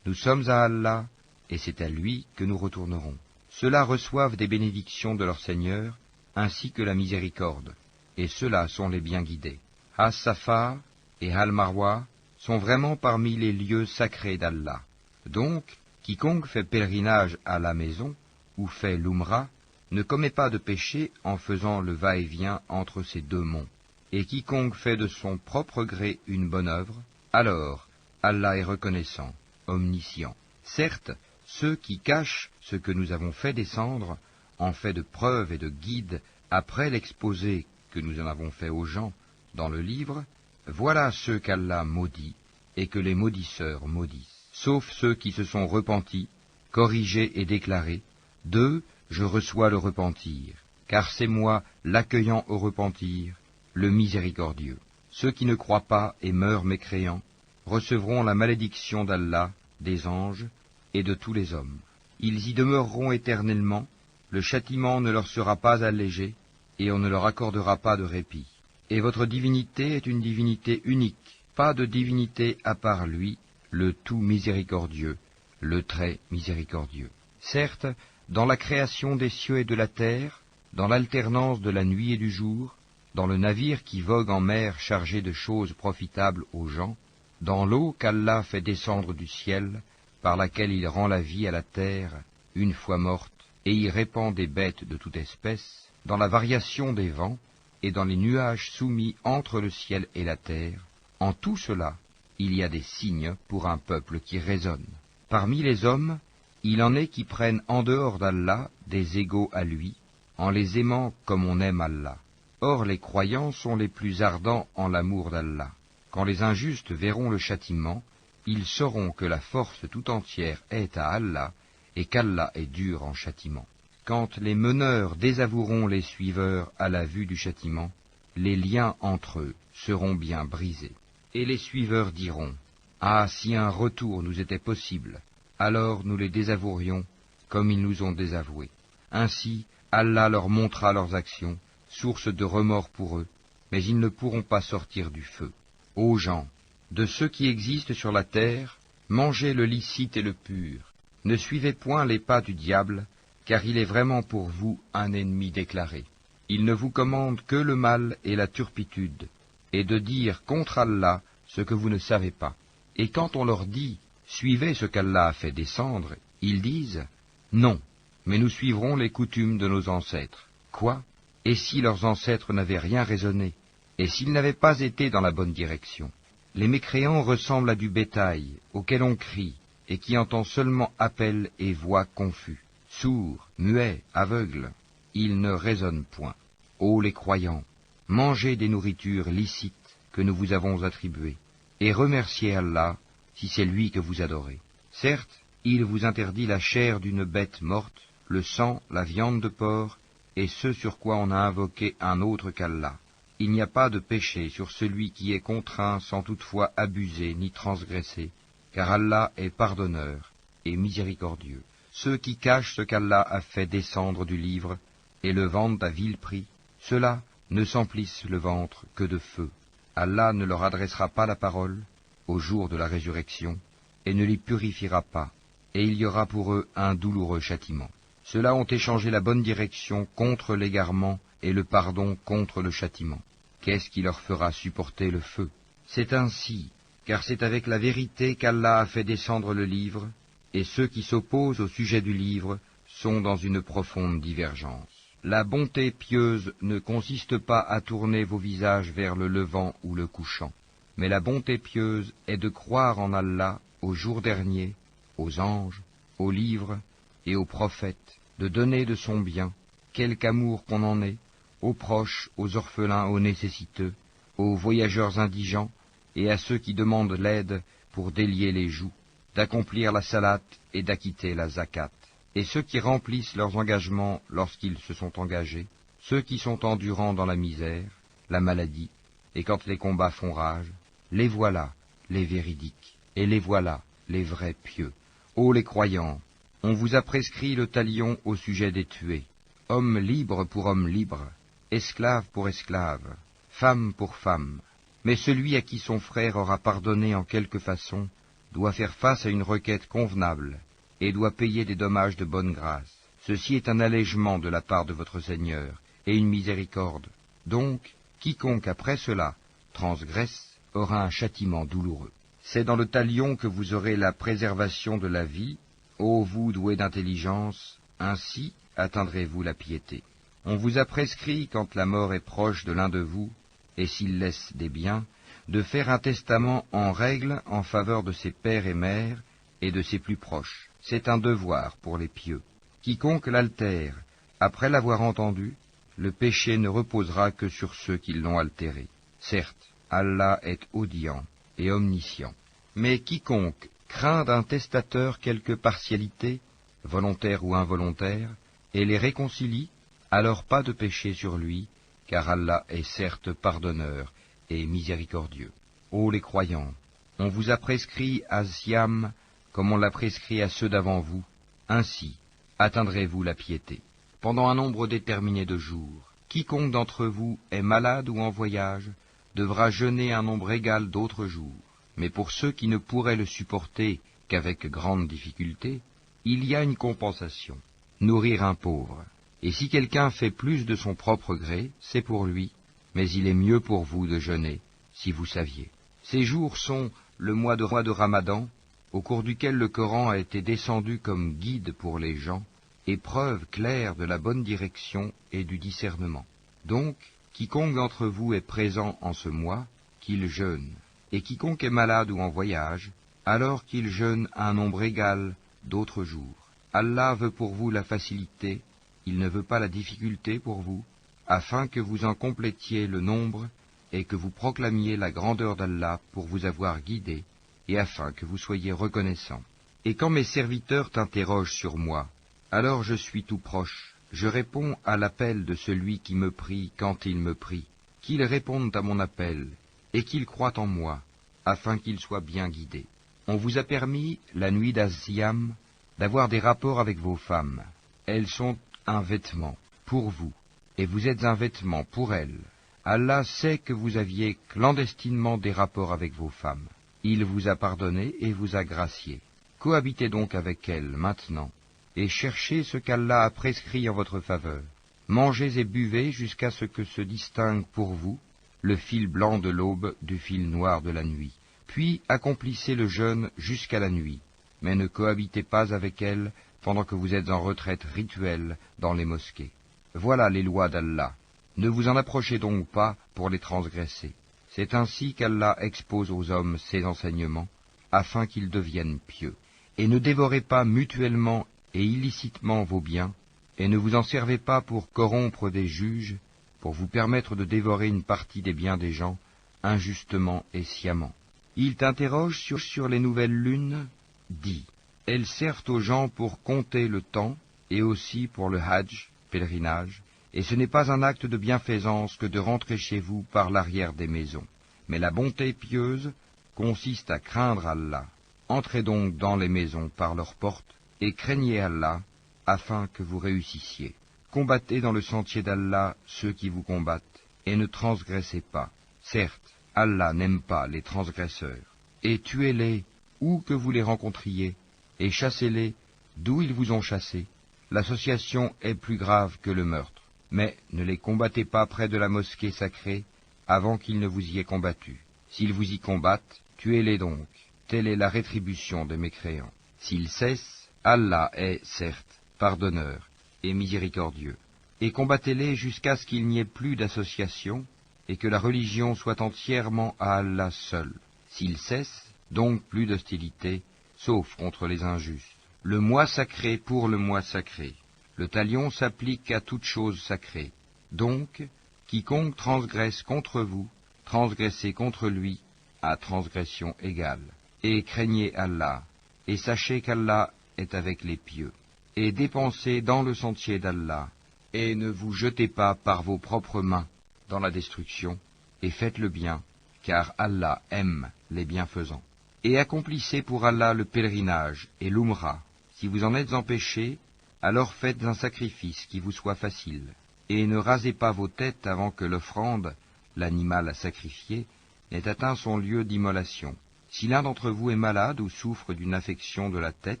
nous sommes à Allah, et c'est à lui que nous retournerons. Ceux-là reçoivent des bénédictions de leur Seigneur, ainsi que la miséricorde, et ceux-là sont les bien guidés. As-Safa et Al-Marwa sont vraiment parmi les lieux sacrés d'Allah. Donc, quiconque fait pèlerinage à la maison, ou fait l'Umrah, ne commet pas de péché en faisant le va-et-vient entre ces deux monts. Et quiconque fait de son propre gré une bonne œuvre, alors Allah est reconnaissant, omniscient. Certes, ceux qui cachent ce que nous avons fait descendre, en fait de preuve et de guide, après l'exposé que nous en avons fait aux gens dans le livre, voilà ceux qu'Allah maudit et que les maudisseurs maudissent. Sauf ceux qui se sont repentis, corrigés et déclarés, d'eux je reçois le repentir, car c'est moi l'accueillant au repentir, le miséricordieux. Ceux qui ne croient pas et meurent mécréants recevront la malédiction d'Allah, des anges et de tous les hommes. Ils y demeureront éternellement, le châtiment ne leur sera pas allégé, et on ne leur accordera pas de répit. Et votre divinité est une divinité unique, Pas de divinité à part lui, le tout miséricordieux, le très miséricordieux. Certes, dans la création des cieux et de la terre, dans l'alternance de la nuit et du jour, dans le navire qui vogue en mer chargé de choses profitables aux gens, dans l'eau qu'Allah fait descendre du ciel, par laquelle il rend la vie à la terre, une fois morte, et y répand des bêtes de toute espèce, dans la variation des vents, et dans les nuages soumis entre le ciel et la terre, en tout cela, il y a des signes pour un peuple qui raisonne. Parmi les hommes, il en est qui prennent en dehors d'Allah des égaux à lui, en les aimant comme on aime Allah. Or les croyants sont les plus ardents en l'amour d'Allah. Quand les injustes verront le châtiment, ils sauront que la force tout entière est à Allah, et qu'Allah est dur en châtiment. Quand les meneurs désavoueront les suiveurs à la vue du châtiment, les liens entre eux seront bien brisés. Et les suiveurs diront, « Ah, si un retour nous était possible, alors nous les désavouerions comme ils nous ont désavoués. » Ainsi, Allah leur montrera leurs actions, source de remords pour eux, mais ils ne pourront pas sortir du feu. Ô gens, de ceux qui existent sur la terre, mangez le licite et le pur. Ne suivez point les pas du diable, car il est vraiment pour vous un ennemi déclaré. Il ne vous commande que le mal et la turpitude, et de dire contre Allah ce que vous ne savez pas. Et quand on leur dit « Suivez ce qu'Allah a fait descendre », ils disent « Non, mais nous suivrons les coutumes de nos ancêtres. » Quoi? Et si leurs ancêtres n'avaient rien raisonné, et s'ils n'avaient pas été dans la bonne direction? Les mécréants ressemblent à du bétail, auquel on crie, et qui entend seulement appel et voix confus. Sourds, muets, aveugles, ils ne raisonnent point. Ô les croyants, mangez des nourritures licites que nous vous avons attribuées, et remerciez Allah si c'est lui que vous adorez. Certes, il vous interdit la chair d'une bête morte, le sang, la viande de porc, et ce sur quoi on a invoqué un autre qu'Allah. Il n'y a pas de péché sur celui qui est contraint sans toutefois abuser ni transgresser, car Allah est pardonneur et miséricordieux. Ceux qui cachent ce qu'Allah a fait descendre du livre et le vendent à vil prix, ceux-là ne s'emplissent le ventre que de feu. Allah ne leur adressera pas la parole au jour de la résurrection et ne les purifiera pas, et il y aura pour eux un douloureux châtiment. Ceux-là ont échangé la bonne direction contre l'égarement et le pardon contre le châtiment. Qu'est-ce qui leur fera supporter le feu? C'est ainsi, car c'est avec la vérité qu'Allah a fait descendre le livre, et ceux qui s'opposent au sujet du livre sont dans une profonde divergence. La bonté pieuse ne consiste pas à tourner vos visages vers le levant ou le couchant, mais la bonté pieuse est de croire en Allah, au jour dernier, aux anges, aux livres et aux prophètes, de donner de son bien, quelque amour qu'on en ait, aux proches, aux orphelins, aux nécessiteux, aux voyageurs indigents et à ceux qui demandent l'aide pour délier les joues, d'accomplir la salate et d'acquitter la zakat. Et ceux qui remplissent leurs engagements lorsqu'ils se sont engagés, ceux qui sont endurants dans la misère, la maladie, et quand les combats font rage, les voilà, les véridiques, et les voilà, les vrais pieux. Ô les croyants, on vous a prescrit le talion au sujet des tués, homme libre pour homme libre, esclave pour esclave, femme pour femme. Mais celui à qui son frère aura pardonné en quelque façon doit faire face à une requête convenable et doit payer des dommages de bonne grâce. Ceci est un allègement de la part de votre Seigneur et une miséricorde. Donc, quiconque après cela transgresse aura un châtiment douloureux. C'est dans le talion que vous aurez la préservation de la vie. Ô vous doués d'intelligence, ainsi atteindrez-vous la piété. On vous a prescrit, quand la mort est proche de l'un de vous, et s'il laisse des biens, de faire un testament en règle en faveur de ses pères et mères et de ses plus proches. C'est un devoir pour les pieux. Quiconque l'altère, après l'avoir entendu, le péché ne reposera que sur ceux qui l'ont altéré. Certes, Allah est audient et omniscient. Mais quiconque craint d'un testateur quelque partialité, volontaire ou involontaire, et les réconcilie, alors pas de péché sur lui, car Allah est certes pardonneur et miséricordieux. Ô les croyants, on vous a prescrit à Siam comme on l'a prescrit à ceux d'avant vous, ainsi atteindrez-vous la piété. Pendant un nombre déterminé de jours, quiconque d'entre vous est malade ou en voyage devra jeûner un nombre égal d'autres jours. Mais pour ceux qui ne pourraient le supporter qu'avec grande difficulté, il y a une compensation, nourrir un pauvre. Et si quelqu'un fait plus de son propre gré, c'est pour lui, mais il est mieux pour vous de jeûner, si vous saviez. Ces jours sont le mois de Ramadan, au cours duquel le Coran a été descendu comme guide pour les gens, et preuve claire de la bonne direction et du discernement. Donc, quiconque d'entre vous est présent en ce mois, qu'il jeûne, et quiconque est malade ou en voyage, alors qu'il jeûne un nombre égal d'autres jours. Allah veut pour vous la facilité, il ne veut pas la difficulté pour vous, afin que vous en complétiez le nombre et que vous proclamiez la grandeur d'Allah pour vous avoir guidé, et afin que vous soyez reconnaissants. Et quand mes serviteurs t'interrogent sur moi, alors je suis tout proche, je réponds à l'appel de celui qui me prie quand il me prie, qu'ils répondent à mon appel, et qu'ils croient en moi, afin qu'ils soient bien guidés. On vous a permis, la nuit d'Az-Siyam, d'avoir des rapports avec vos femmes. Elles sont un vêtement pour vous, et vous êtes un vêtement pour elles. Allah sait que vous aviez clandestinement des rapports avec vos femmes. Il vous a pardonné et vous a gracié. Cohabitez donc avec elles maintenant, et cherchez ce qu'Allah a prescrit en votre faveur. Mangez et buvez jusqu'à ce que se distingue pour vous le fil blanc de l'aube du fil noir de la nuit. Puis accomplissez le jeûne jusqu'à la nuit, mais ne cohabitez pas avec elles pendant que vous êtes en retraite rituelle dans les mosquées. Voilà les lois d'Allah. Ne vous en approchez donc pas pour les transgresser. C'est ainsi qu'Allah expose aux hommes ses enseignements, afin qu'ils deviennent pieux. Et ne dévorez pas mutuellement et illicitement vos biens, et ne vous en servez pas pour corrompre des juges, pour vous permettre de dévorer une partie des biens des gens, injustement et sciemment. Ils t'interrogent sur les nouvelles lunes. Dis, elles servent aux gens pour compter le temps, et aussi pour le hajj, pèlerinage, et ce n'est pas un acte de bienfaisance que de rentrer chez vous par l'arrière des maisons. Mais la bonté pieuse consiste à craindre Allah. Entrez donc dans les maisons par leurs portes, et craignez Allah, afin que vous réussissiez. Combattez dans le sentier d'Allah ceux qui vous combattent, et ne transgressez pas. Certes, Allah n'aime pas les transgresseurs. Et tuez-les où que vous les rencontriez, et chassez-les d'où ils vous ont chassés. L'association est plus grave que le meurtre. Mais ne les combattez pas près de la mosquée sacrée avant qu'ils ne vous y aient combattu. S'ils vous y combattent, tuez-les donc. Telle est la rétribution des mécréants. S'ils cessent, Allah est, certes, pardonneur et miséricordieux. Et combattez-les jusqu'à ce qu'il n'y ait plus d'association et que la religion soit entièrement à Allah seul. S'ils cessent, donc plus d'hostilité, sauf contre les injustes. Le mois sacré pour le mois sacré. Le talion s'applique à toute chose sacrée. Donc, quiconque transgresse contre vous, transgressez contre lui, à transgression égale. Et craignez Allah, et sachez qu'Allah est avec les pieux. Et dépensez dans le sentier d'Allah, et ne vous jetez pas par vos propres mains dans la destruction, et faites le bien, car Allah aime les bienfaisants. Et accomplissez pour Allah le pèlerinage et l'Umrah. Si vous en êtes empêchés, alors faites un sacrifice qui vous soit facile, et ne rasez pas vos têtes avant que l'offrande, l'animal à sacrifier, n'ait atteint son lieu d'immolation. Si l'un d'entre vous est malade ou souffre d'une affection de la tête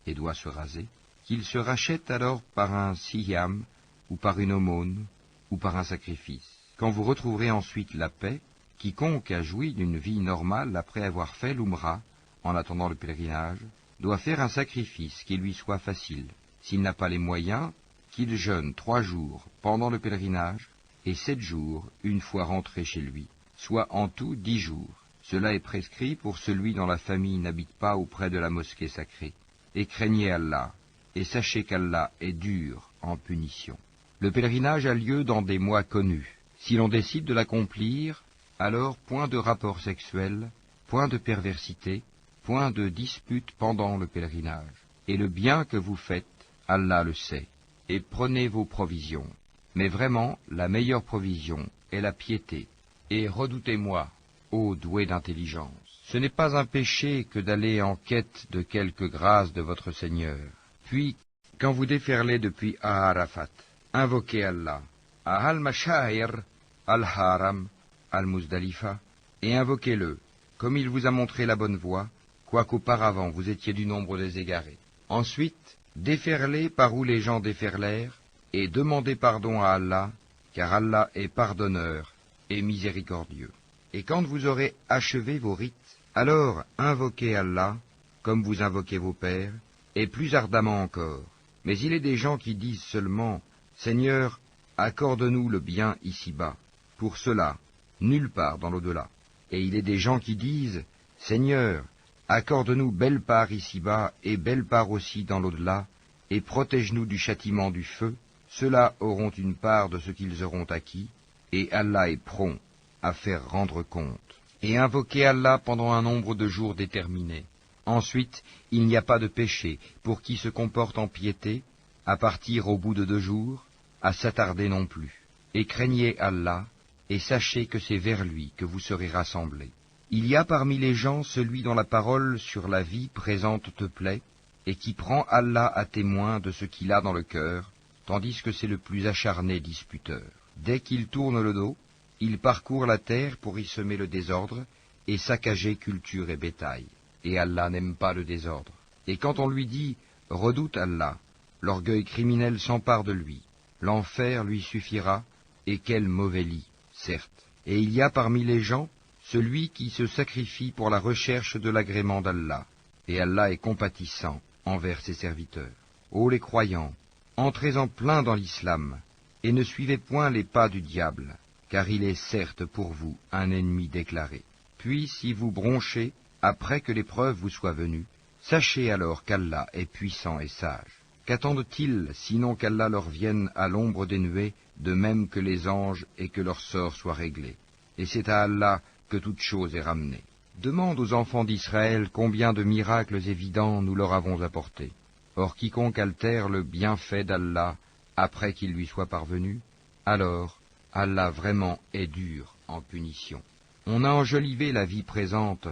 et doit se raser, qu'il se rachète alors par un siyam, ou par une aumône, ou par un sacrifice. Quand vous retrouverez ensuite la paix, quiconque a joui d'une vie normale après avoir fait l'Umrah, en attendant le pèlerinage, doit faire un sacrifice qui lui soit facile. S'il n'a pas les moyens, qu'il jeûne 3 jours pendant le pèlerinage et 7 jours une fois rentré chez lui, soit en tout 10 jours. Cela est prescrit pour celui dont la famille n'habite pas auprès de la mosquée sacrée. Et craignez Allah, et sachez qu'Allah est dur en punition. Le pèlerinage a lieu dans des mois connus. Si l'on décide de l'accomplir, alors point de rapport sexuel, point de perversité, point de dispute pendant le pèlerinage. Et le bien que vous faites, Allah le sait. Et prenez vos provisions. Mais vraiment, la meilleure provision est la piété. Et redoutez-moi, ô doué d'intelligence. Ce n'est pas un péché que d'aller en quête de quelque grâce de votre Seigneur. Puis, quand vous déferlez depuis Arafat, invoquez Allah. À Al-Mashahir, Al-Haram, Al-Muzdalifa, et invoquez-le, comme il vous a montré la bonne voie, quoiqu'auparavant vous étiez du nombre des égarés. Ensuite, déferlez par où les gens déferlèrent, et demandez pardon à Allah, car Allah est pardonneur et miséricordieux. Et quand vous aurez achevé vos rites, alors invoquez Allah, comme vous invoquez vos pères, et plus ardemment encore. Mais il est des gens qui disent seulement, Seigneur, accorde-nous le bien ici-bas. Pour cela, nulle part dans l'au-delà. Et il est des gens qui disent, Seigneur, accorde-nous belle part ici-bas et belle part aussi dans l'au-delà, et protège-nous du châtiment du feu. Ceux-là auront une part de ce qu'ils auront acquis, et Allah est prompt à faire rendre compte. Et invoquez Allah pendant un nombre de jours déterminé. Ensuite, il n'y a pas de péché pour qui se comporte en piété, à partir au bout de 2 jours, à s'attarder non plus. Et craignez Allah, et sachez que c'est vers lui que vous serez rassemblés. Il y a parmi les gens celui dont la parole sur la vie présente te plaît, et qui prend Allah à témoin de ce qu'il a dans le cœur, tandis que c'est le plus acharné disputeur. Dès qu'il tourne le dos, il parcourt la terre pour y semer le désordre et saccager culture et bétail. Et Allah n'aime pas le désordre. Et quand on lui dit « Redoute Allah », l'orgueil criminel s'empare de lui. L'enfer lui suffira, et quel mauvais lit, certes. Et il y a parmi les gens celui qui se sacrifie pour la recherche de l'agrément d'Allah. Et Allah est compatissant envers ses serviteurs. Ô les croyants, entrez en plein dans l'islam, et ne suivez point les pas du diable, car il est certes pour vous un ennemi déclaré. Puis si vous bronchez, après que l'épreuve vous soit venue, sachez alors qu'Allah est puissant et sage. Qu'attendent-ils, sinon qu'Allah leur vienne à l'ombre des nuées, de même que les anges, et que leur sort soit réglé. Et c'est à Allah que toute chose est ramenée. Demande aux enfants d'Israël combien de miracles évidents nous leur avons apportés. Or quiconque altère le bienfait d'Allah après qu'il lui soit parvenu, alors Allah vraiment est dur en punition. On a enjolivé la vie présente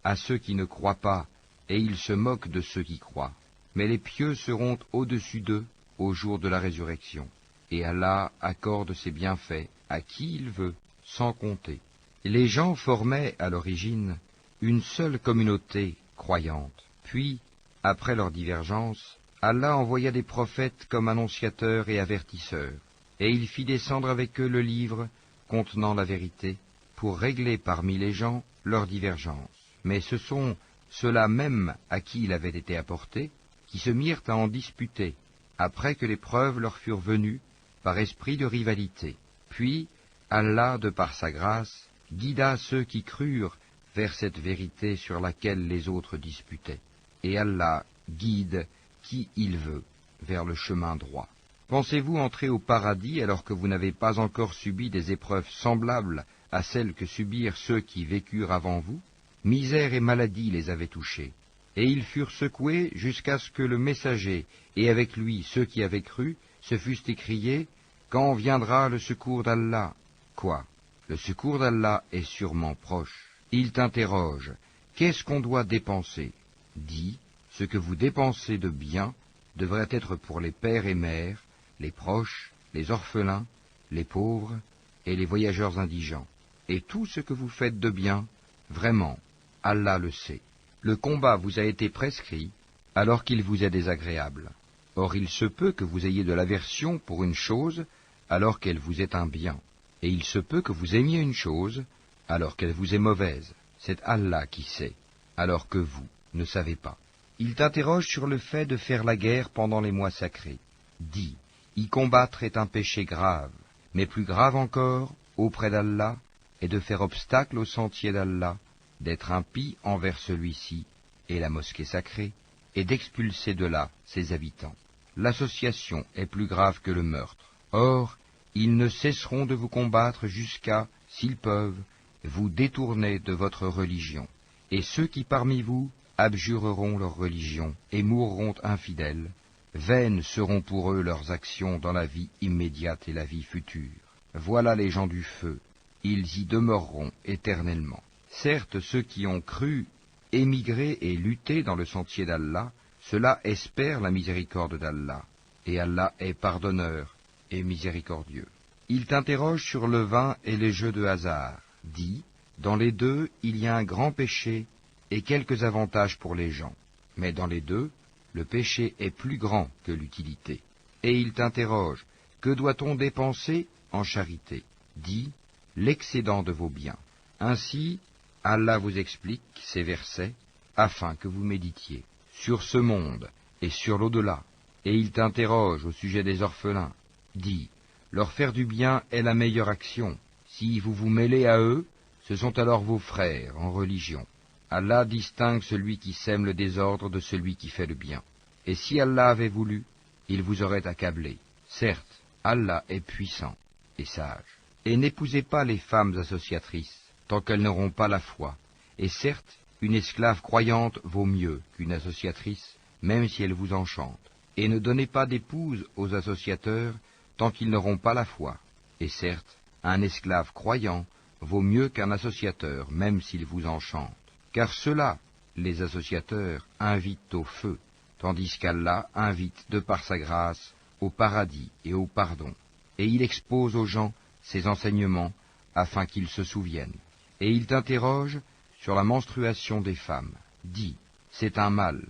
à ceux qui ne croient pas, et ils se moquent de ceux qui croient. Mais les pieux seront au-dessus d'eux au jour de la résurrection. Et Allah accorde ses bienfaits à qui il veut, sans compter. Les gens formaient, à l'origine, une seule communauté croyante. Puis, après leur divergence, Allah envoya des prophètes comme annonciateurs et avertisseurs, et il fit descendre avec eux le livre contenant la vérité, pour régler parmi les gens leurs divergences. Mais ce sont ceux-là même à qui il avait été apporté, qui se mirent à en disputer, après que les preuves leur furent venues, par esprit de rivalité. Puis, Allah, de par sa grâce, guida ceux qui crurent vers cette vérité sur laquelle les autres disputaient. Et Allah guide qui il veut vers le chemin droit. Pensez-vous entrer au paradis alors que vous n'avez pas encore subi des épreuves semblables à celles que subirent ceux qui vécurent avant vous? Misère et maladie les avaient touchés, et ils furent secoués jusqu'à ce que le messager, et avec lui ceux qui avaient cru, se fussent écriés, « Quand viendra le secours d'Allah ?» Quoi? Le secours d'Allah est sûrement proche. Il t'interroge, qu'est-ce qu'on doit dépenser? Dis, ce que vous dépensez de bien devrait être pour les pères et mères, les proches, les orphelins, les pauvres et les voyageurs indigents. Et tout ce que vous faites de bien, vraiment, Allah le sait. Le combat vous a été prescrit alors qu'il vous est désagréable. Or il se peut que vous ayez de l'aversion pour une chose alors qu'elle vous est un bien. Et il se peut que vous aimiez une chose alors qu'elle vous est mauvaise. C'est Allah qui sait, alors que vous ne savez pas. Il t'interroge sur le fait de faire la guerre pendant les mois sacrés. Dis, y combattre est un péché grave, mais plus grave encore, auprès d'Allah, est de faire obstacle au sentier d'Allah, d'être impie envers celui-ci et la mosquée sacrée, et d'expulser de là ses habitants. L'association est plus grave que le meurtre. Or, ils ne cesseront de vous combattre jusqu'à, s'ils peuvent, vous détourner de votre religion. Et ceux qui parmi vous abjureront leur religion et mourront infidèles, vaines seront pour eux leurs actions dans la vie immédiate et la vie future. Voilà les gens du feu, ils y demeureront éternellement. Certes, ceux qui ont cru, émigré et lutté dans le sentier d'Allah, ceux-là espèrent la miséricorde d'Allah, et Allah est pardonneur et miséricordieux. Il t'interroge sur le vin et les jeux de hasard. Dis, dans les deux, il y a un grand péché et quelques avantages pour les gens. Mais dans les deux, le péché est plus grand que l'utilité. Et il t'interroge, que doit-on dépenser en charité? Dis, l'excédent de vos biens. Ainsi, Allah vous explique ces versets afin que vous méditiez sur ce monde et sur l'au-delà. Et il t'interroge au sujet des orphelins. Dis, leur faire du bien est la meilleure action. Si vous vous mêlez à eux, ce sont alors vos frères en religion. Allah distingue celui qui sème le désordre de celui qui fait le bien. Et si Allah avait voulu, il vous aurait accablé. Certes, Allah est puissant et sage. Et n'épousez pas les femmes associatrices, tant qu'elles n'auront pas la foi. Et certes, une esclave croyante vaut mieux qu'une associatrice, même si elle vous enchante. Et ne donnez pas d'épouse aux associateurs, tant qu'ils n'auront pas la foi. Et certes, un esclave croyant vaut mieux qu'un associateur, même s'il vous enchante. Car ceux-là, les associateurs, invitent au feu, tandis qu'Allah invite, de par sa grâce, au paradis et au pardon. Et il expose aux gens ses enseignements, afin qu'ils se souviennent. Et il t'interroge sur la menstruation des femmes. Dis, c'est un mal.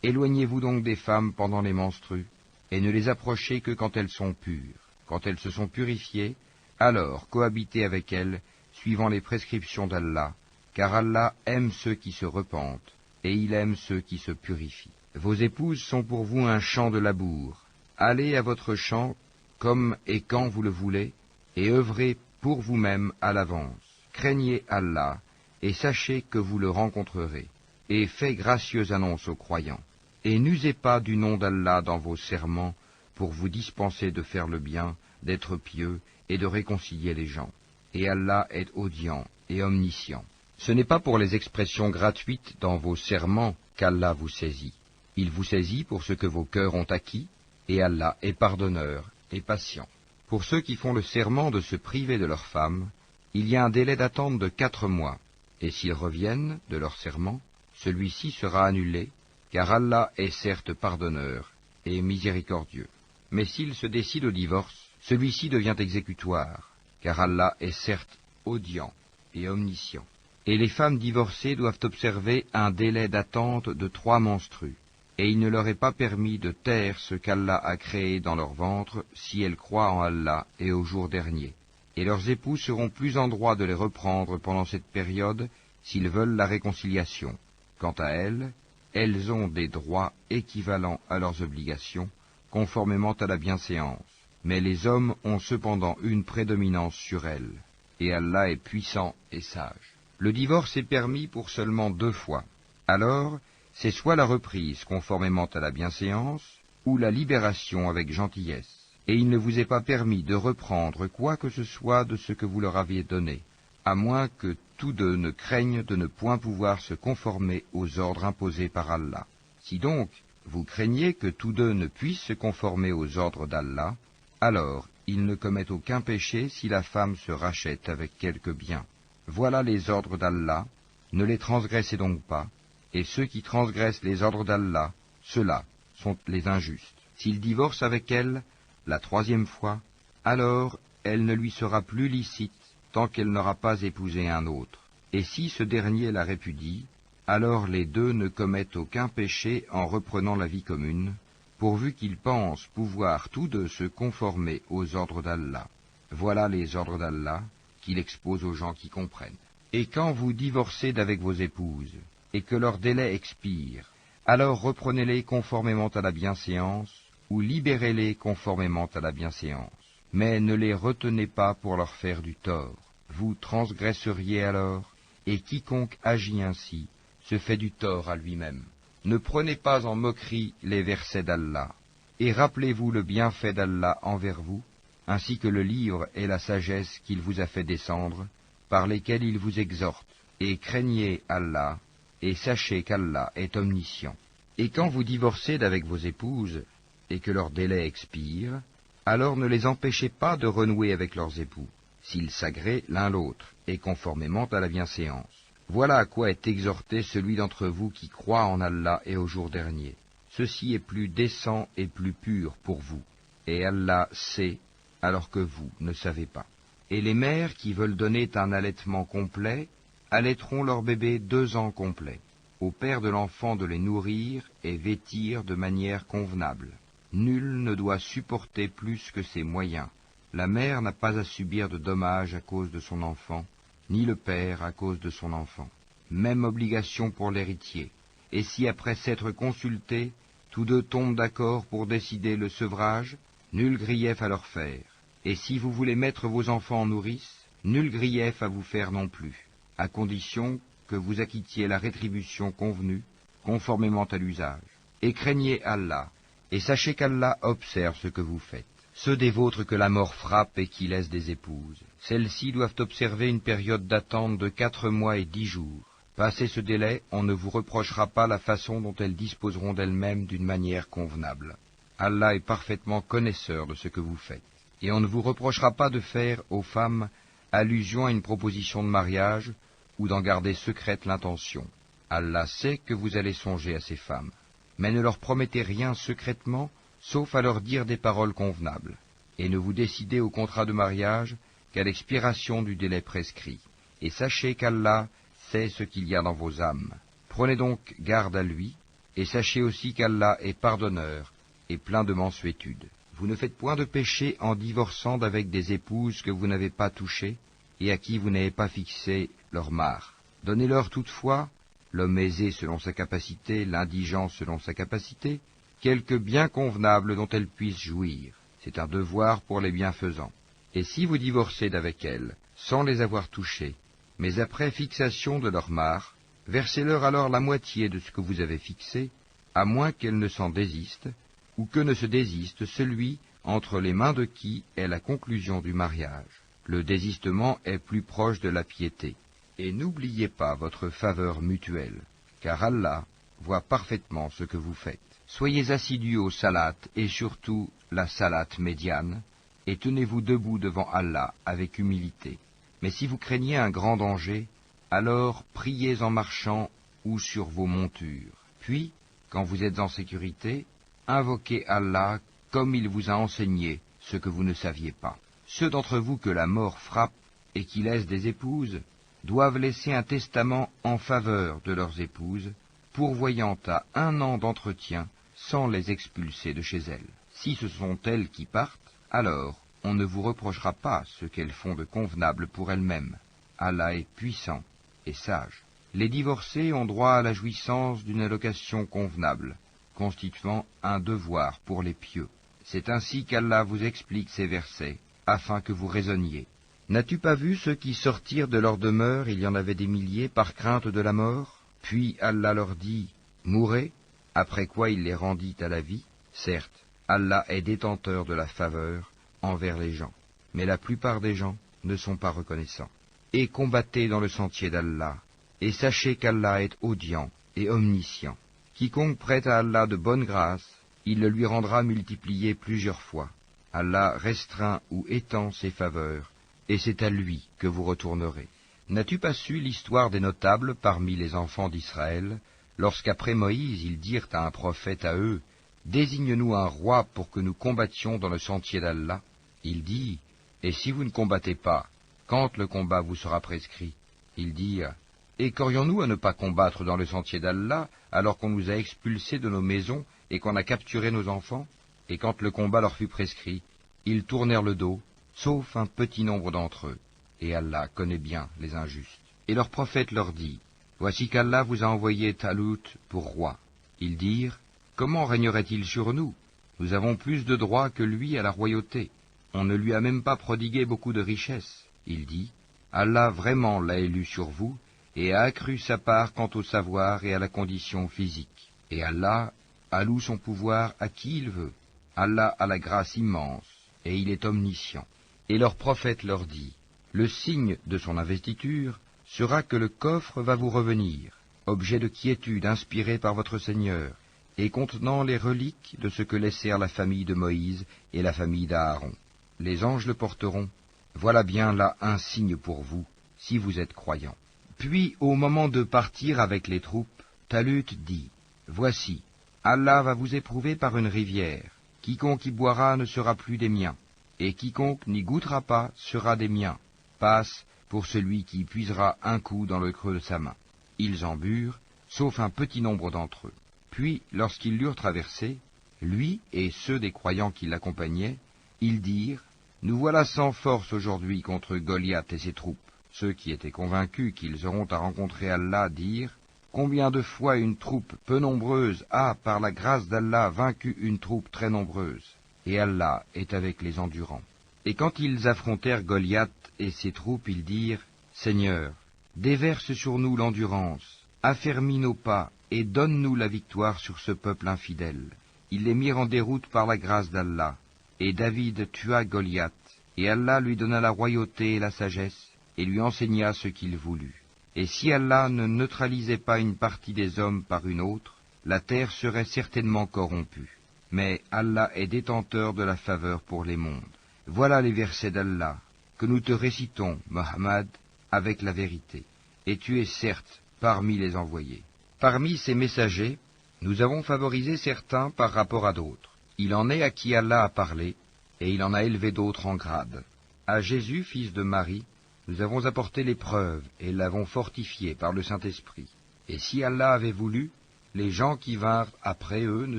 Éloignez-vous donc des femmes pendant les menstrues, et ne les approchez que quand elles sont pures. Quand elles se sont purifiées, alors cohabitez avec elles, suivant les prescriptions d'Allah, car Allah aime ceux qui se repentent, et il aime ceux qui se purifient. Vos épouses sont pour vous un champ de labour. Allez à votre champ comme et quand vous le voulez, et œuvrez pour vous-même à l'avance. Craignez Allah, et sachez que vous le rencontrerez, et faites gracieuse annonce aux croyants. Et n'usez pas du nom d'Allah dans vos serments, pour vous dispenser de faire le bien, d'être pieux, et de réconcilier les gens. Et Allah est audient et omniscient. Ce n'est pas pour les expressions gratuites dans vos serments qu'Allah vous saisit. Il vous saisit pour ce que vos cœurs ont acquis, et Allah est pardonneur et patient. Pour ceux qui font le serment de se priver de leurs femmes, il y a un délai d'attente de 4 mois, et s'ils reviennent de leur serment, celui-ci sera annulé, car Allah est certes pardonneur et miséricordieux. Mais s'ils se décident au divorce, celui-ci devient exécutoire, car Allah est certes audient et omniscient. Et les femmes divorcées doivent observer un délai d'attente de 3 menstrues, et il ne leur est pas permis de taire ce qu'Allah a créé dans leur ventre si elles croient en Allah et au jour dernier. Et leurs époux seront plus en droit de les reprendre pendant cette période s'ils veulent la réconciliation. Quant à elles, elles ont des droits équivalents à leurs obligations, conformément à la bienséance. Mais les hommes ont cependant une prédominance sur elles, et Allah est puissant et sage. Le divorce est permis pour seulement 2 fois. Alors, c'est soit la reprise conformément à la bienséance, ou la libération avec gentillesse. Et il ne vous est pas permis de reprendre quoi que ce soit de ce que vous leur aviez donné, à moins que tous deux ne craignent de ne point pouvoir se conformer aux ordres imposés par Allah. Si donc vous craignez que tous deux ne puissent se conformer aux ordres d'Allah, alors ils ne commettent aucun péché si la femme se rachète avec quelque bien. Voilà les ordres d'Allah, ne les transgressez donc pas, et ceux qui transgressent les ordres d'Allah, ceux-là sont les injustes. S'il divorce avec elle la 3e fois, alors elle ne lui sera plus licite tant qu'elle n'aura pas épousé un autre. Et si ce dernier la répudie, alors les deux ne commettent aucun péché en reprenant la vie commune, pourvu qu'ils pensent pouvoir tous deux se conformer aux ordres d'Allah. Voilà les ordres d'Allah qu'il expose aux gens qui comprennent. Et quand vous divorcez d'avec vos épouses, et que leur délai expire, alors reprenez-les conformément à la bienséance, ou libérez-les conformément à la bienséance. Mais ne les retenez pas pour leur faire du tort. Vous transgresseriez alors, et quiconque agit ainsi se fait du tort à lui-même. Ne prenez pas en moquerie les versets d'Allah, et rappelez-vous le bienfait d'Allah envers vous, ainsi que le livre et la sagesse qu'il vous a fait descendre, par lesquels il vous exhorte, et craignez Allah, et sachez qu'Allah est omniscient. Et quand vous divorcez d'avec vos épouses, et que leur délai expire, alors ne les empêchez pas de renouer avec leurs époux, s'ils s'agréent l'un l'autre, et conformément à la bienséance. Voilà à quoi est exhorté celui d'entre vous qui croit en Allah et au jour dernier. Ceci est plus décent et plus pur pour vous, et Allah sait, alors que vous ne savez pas. Et les mères qui veulent donner un allaitement complet allaiteront leur bébé 2 ans complets. Au père de l'enfant de les nourrir et vêtir de manière convenable. Nul ne doit supporter plus que ses moyens. La mère n'a pas à subir de dommages à cause de son enfant, ni le père à cause de son enfant. Même obligation pour l'héritier. Et si après s'être consultés, tous deux tombent d'accord pour décider le sevrage, nul grief à leur faire. Et si vous voulez mettre vos enfants en nourrice, nul grief à vous faire non plus, à condition que vous acquittiez la rétribution convenue, conformément à l'usage. Et craignez Allah, et sachez qu'Allah observe ce que vous faites. Ceux des vôtres que la mort frappe et qui laissent des épouses, celles-ci doivent observer une période d'attente de 4 mois et 10 jours. Passé ce délai, on ne vous reprochera pas la façon dont elles disposeront d'elles-mêmes d'une manière convenable. Allah est parfaitement connaisseur de ce que vous faites. Et on ne vous reprochera pas de faire aux femmes allusion à une proposition de mariage ou d'en garder secrète l'intention. Allah sait que vous allez songer à ces femmes. Mais ne leur promettez rien secrètement, sauf à leur dire des paroles convenables. Et ne vous décidez au contrat de mariage qu'à l'expiration du délai prescrit. Et sachez qu'Allah sait ce qu'il y a dans vos âmes. Prenez donc garde à lui, et sachez aussi qu'Allah est pardonneur et plein de mansuétude. Vous ne faites point de péché en divorçant d'avec des épouses que vous n'avez pas touchées et à qui vous n'avez pas fixé leur mare. Donnez-leur toutefois, l'homme aisé selon sa capacité, l'indigent selon sa capacité, quelque bien convenable dont elles puissent jouir. C'est un devoir pour les bienfaisants. Et si vous divorcez d'avec elles, sans les avoir touchées, mais après fixation de leur mare, versez-leur alors la moitié de ce que vous avez fixé, à moins qu'elles ne s'en désistent, ou que ne se désiste celui entre les mains de qui est la conclusion du mariage. Le désistement est plus proche de la piété. Et n'oubliez pas votre faveur mutuelle, car Allah voit parfaitement ce que vous faites. Soyez assidus au salat et surtout la salat médiane, et tenez-vous debout devant Allah avec humilité. Mais si vous craignez un grand danger, alors priez en marchant ou sur vos montures. Puis, quand vous êtes en sécurité, invoquez Allah comme il vous a enseigné ce que vous ne saviez pas. Ceux d'entre vous que la mort frappe et qui laissent des épouses doivent laisser un testament en faveur de leurs épouses, pourvoyant à 1 an d'entretien sans les expulser de chez elles. Si ce sont elles qui partent, alors on ne vous reprochera pas ce qu'elles font de convenable pour elles-mêmes. Allah est puissant et sage. Les divorcés ont droit à la jouissance d'une allocation convenable, constituant un devoir pour les pieux. C'est ainsi qu'Allah vous explique ces versets, afin que vous raisonniez. N'as-tu pas vu ceux qui sortirent de leur demeure, il y en avait des milliers, par crainte de la mort? Puis Allah leur dit, mourez, après quoi il les rendit à la vie. Certes, Allah est détenteur de la faveur envers les gens, mais la plupart des gens ne sont pas reconnaissants. Et combattez dans le sentier d'Allah, et sachez qu'Allah est audient et omniscient. Quiconque prête à Allah de bonne grâce, il le lui rendra multiplié plusieurs fois. Allah restreint ou étend ses faveurs, et c'est à lui que vous retournerez. N'as-tu pas su l'histoire des notables parmi les enfants d'Israël, lorsqu'après Moïse ils dirent à un prophète à eux, « Désigne-nous un roi pour que nous combattions dans le sentier d'Allah » Il dit, « Et si vous ne combattez pas, quand le combat vous sera prescrit ?» Ils dirent, « Et qu'aurions-nous à ne pas combattre dans le sentier d'Allah, alors qu'on nous a expulsés de nos maisons et qu'on a capturé nos enfants ?» Et quand le combat leur fut prescrit, ils tournèrent le dos, sauf un petit nombre d'entre eux. Et Allah connaît bien les injustes. Et leur prophète leur dit, « Voici qu'Allah vous a envoyé Talut pour roi. » Ils dirent, « Comment régnerait-il sur nous? Nous avons plus de droits que lui à la royauté. On ne lui a même pas prodigué beaucoup de richesses. » Il dit, « Allah vraiment l'a élu sur vous, et a accru sa part quant au savoir et à la condition physique. Et Allah alloue son pouvoir à qui il veut. Allah a la grâce immense, et il est omniscient. » Et leur prophète leur dit, « Le signe de son investiture sera que le coffre va vous revenir, objet de quiétude inspiré par votre Seigneur, et contenant les reliques de ce que laissèrent la famille de Moïse et la famille d'Aaron. Les anges le porteront. Voilà bien là un signe pour vous, si vous êtes croyants. » Puis, au moment de partir avec les troupes, Talut dit, « Voici, Allah va vous éprouver par une rivière. Quiconque y boira ne sera plus des miens. et quiconque n'y goûtera pas sera des miens. Passe pour celui qui puisera un coup dans le creux de sa main. » Ils en burent, sauf un petit nombre d'entre eux. Puis, lorsqu'ils l'eurent traversé, lui et ceux des croyants qui l'accompagnaient, ils dirent, « Nous voilà sans force aujourd'hui contre Goliath et ses troupes. » Ceux qui étaient convaincus qu'ils auront à rencontrer Allah dirent, « Combien de fois une troupe peu nombreuse a, par la grâce d'Allah, vaincu une troupe très nombreuse, et Allah est avec les endurants. » Et quand ils affrontèrent Goliath et ses troupes, ils dirent, « Seigneur, déverse sur nous l'endurance, affermis nos pas, et donne-nous la victoire sur ce peuple infidèle. » Ils les mirent en déroute par la grâce d'Allah, et David tua Goliath, et Allah lui donna la royauté et la sagesse, et lui enseigna ce qu'il voulut. Et si Allah ne neutralisait pas une partie des hommes par une autre, la terre serait certainement corrompue. Mais Allah est détenteur de la faveur pour les mondes. Voilà les versets d'Allah, que nous te récitons, Mohammed, avec la vérité. Et tu es certes parmi les envoyés. Parmi ces messagers, nous avons favorisé certains par rapport à d'autres. Il en est à qui Allah a parlé, et il en a élevé d'autres en grade. À Jésus, fils de Marie, nous avons apporté l'épreuve et l'avons fortifié par le Saint-Esprit. Et si Allah avait voulu, les gens qui vinrent après eux ne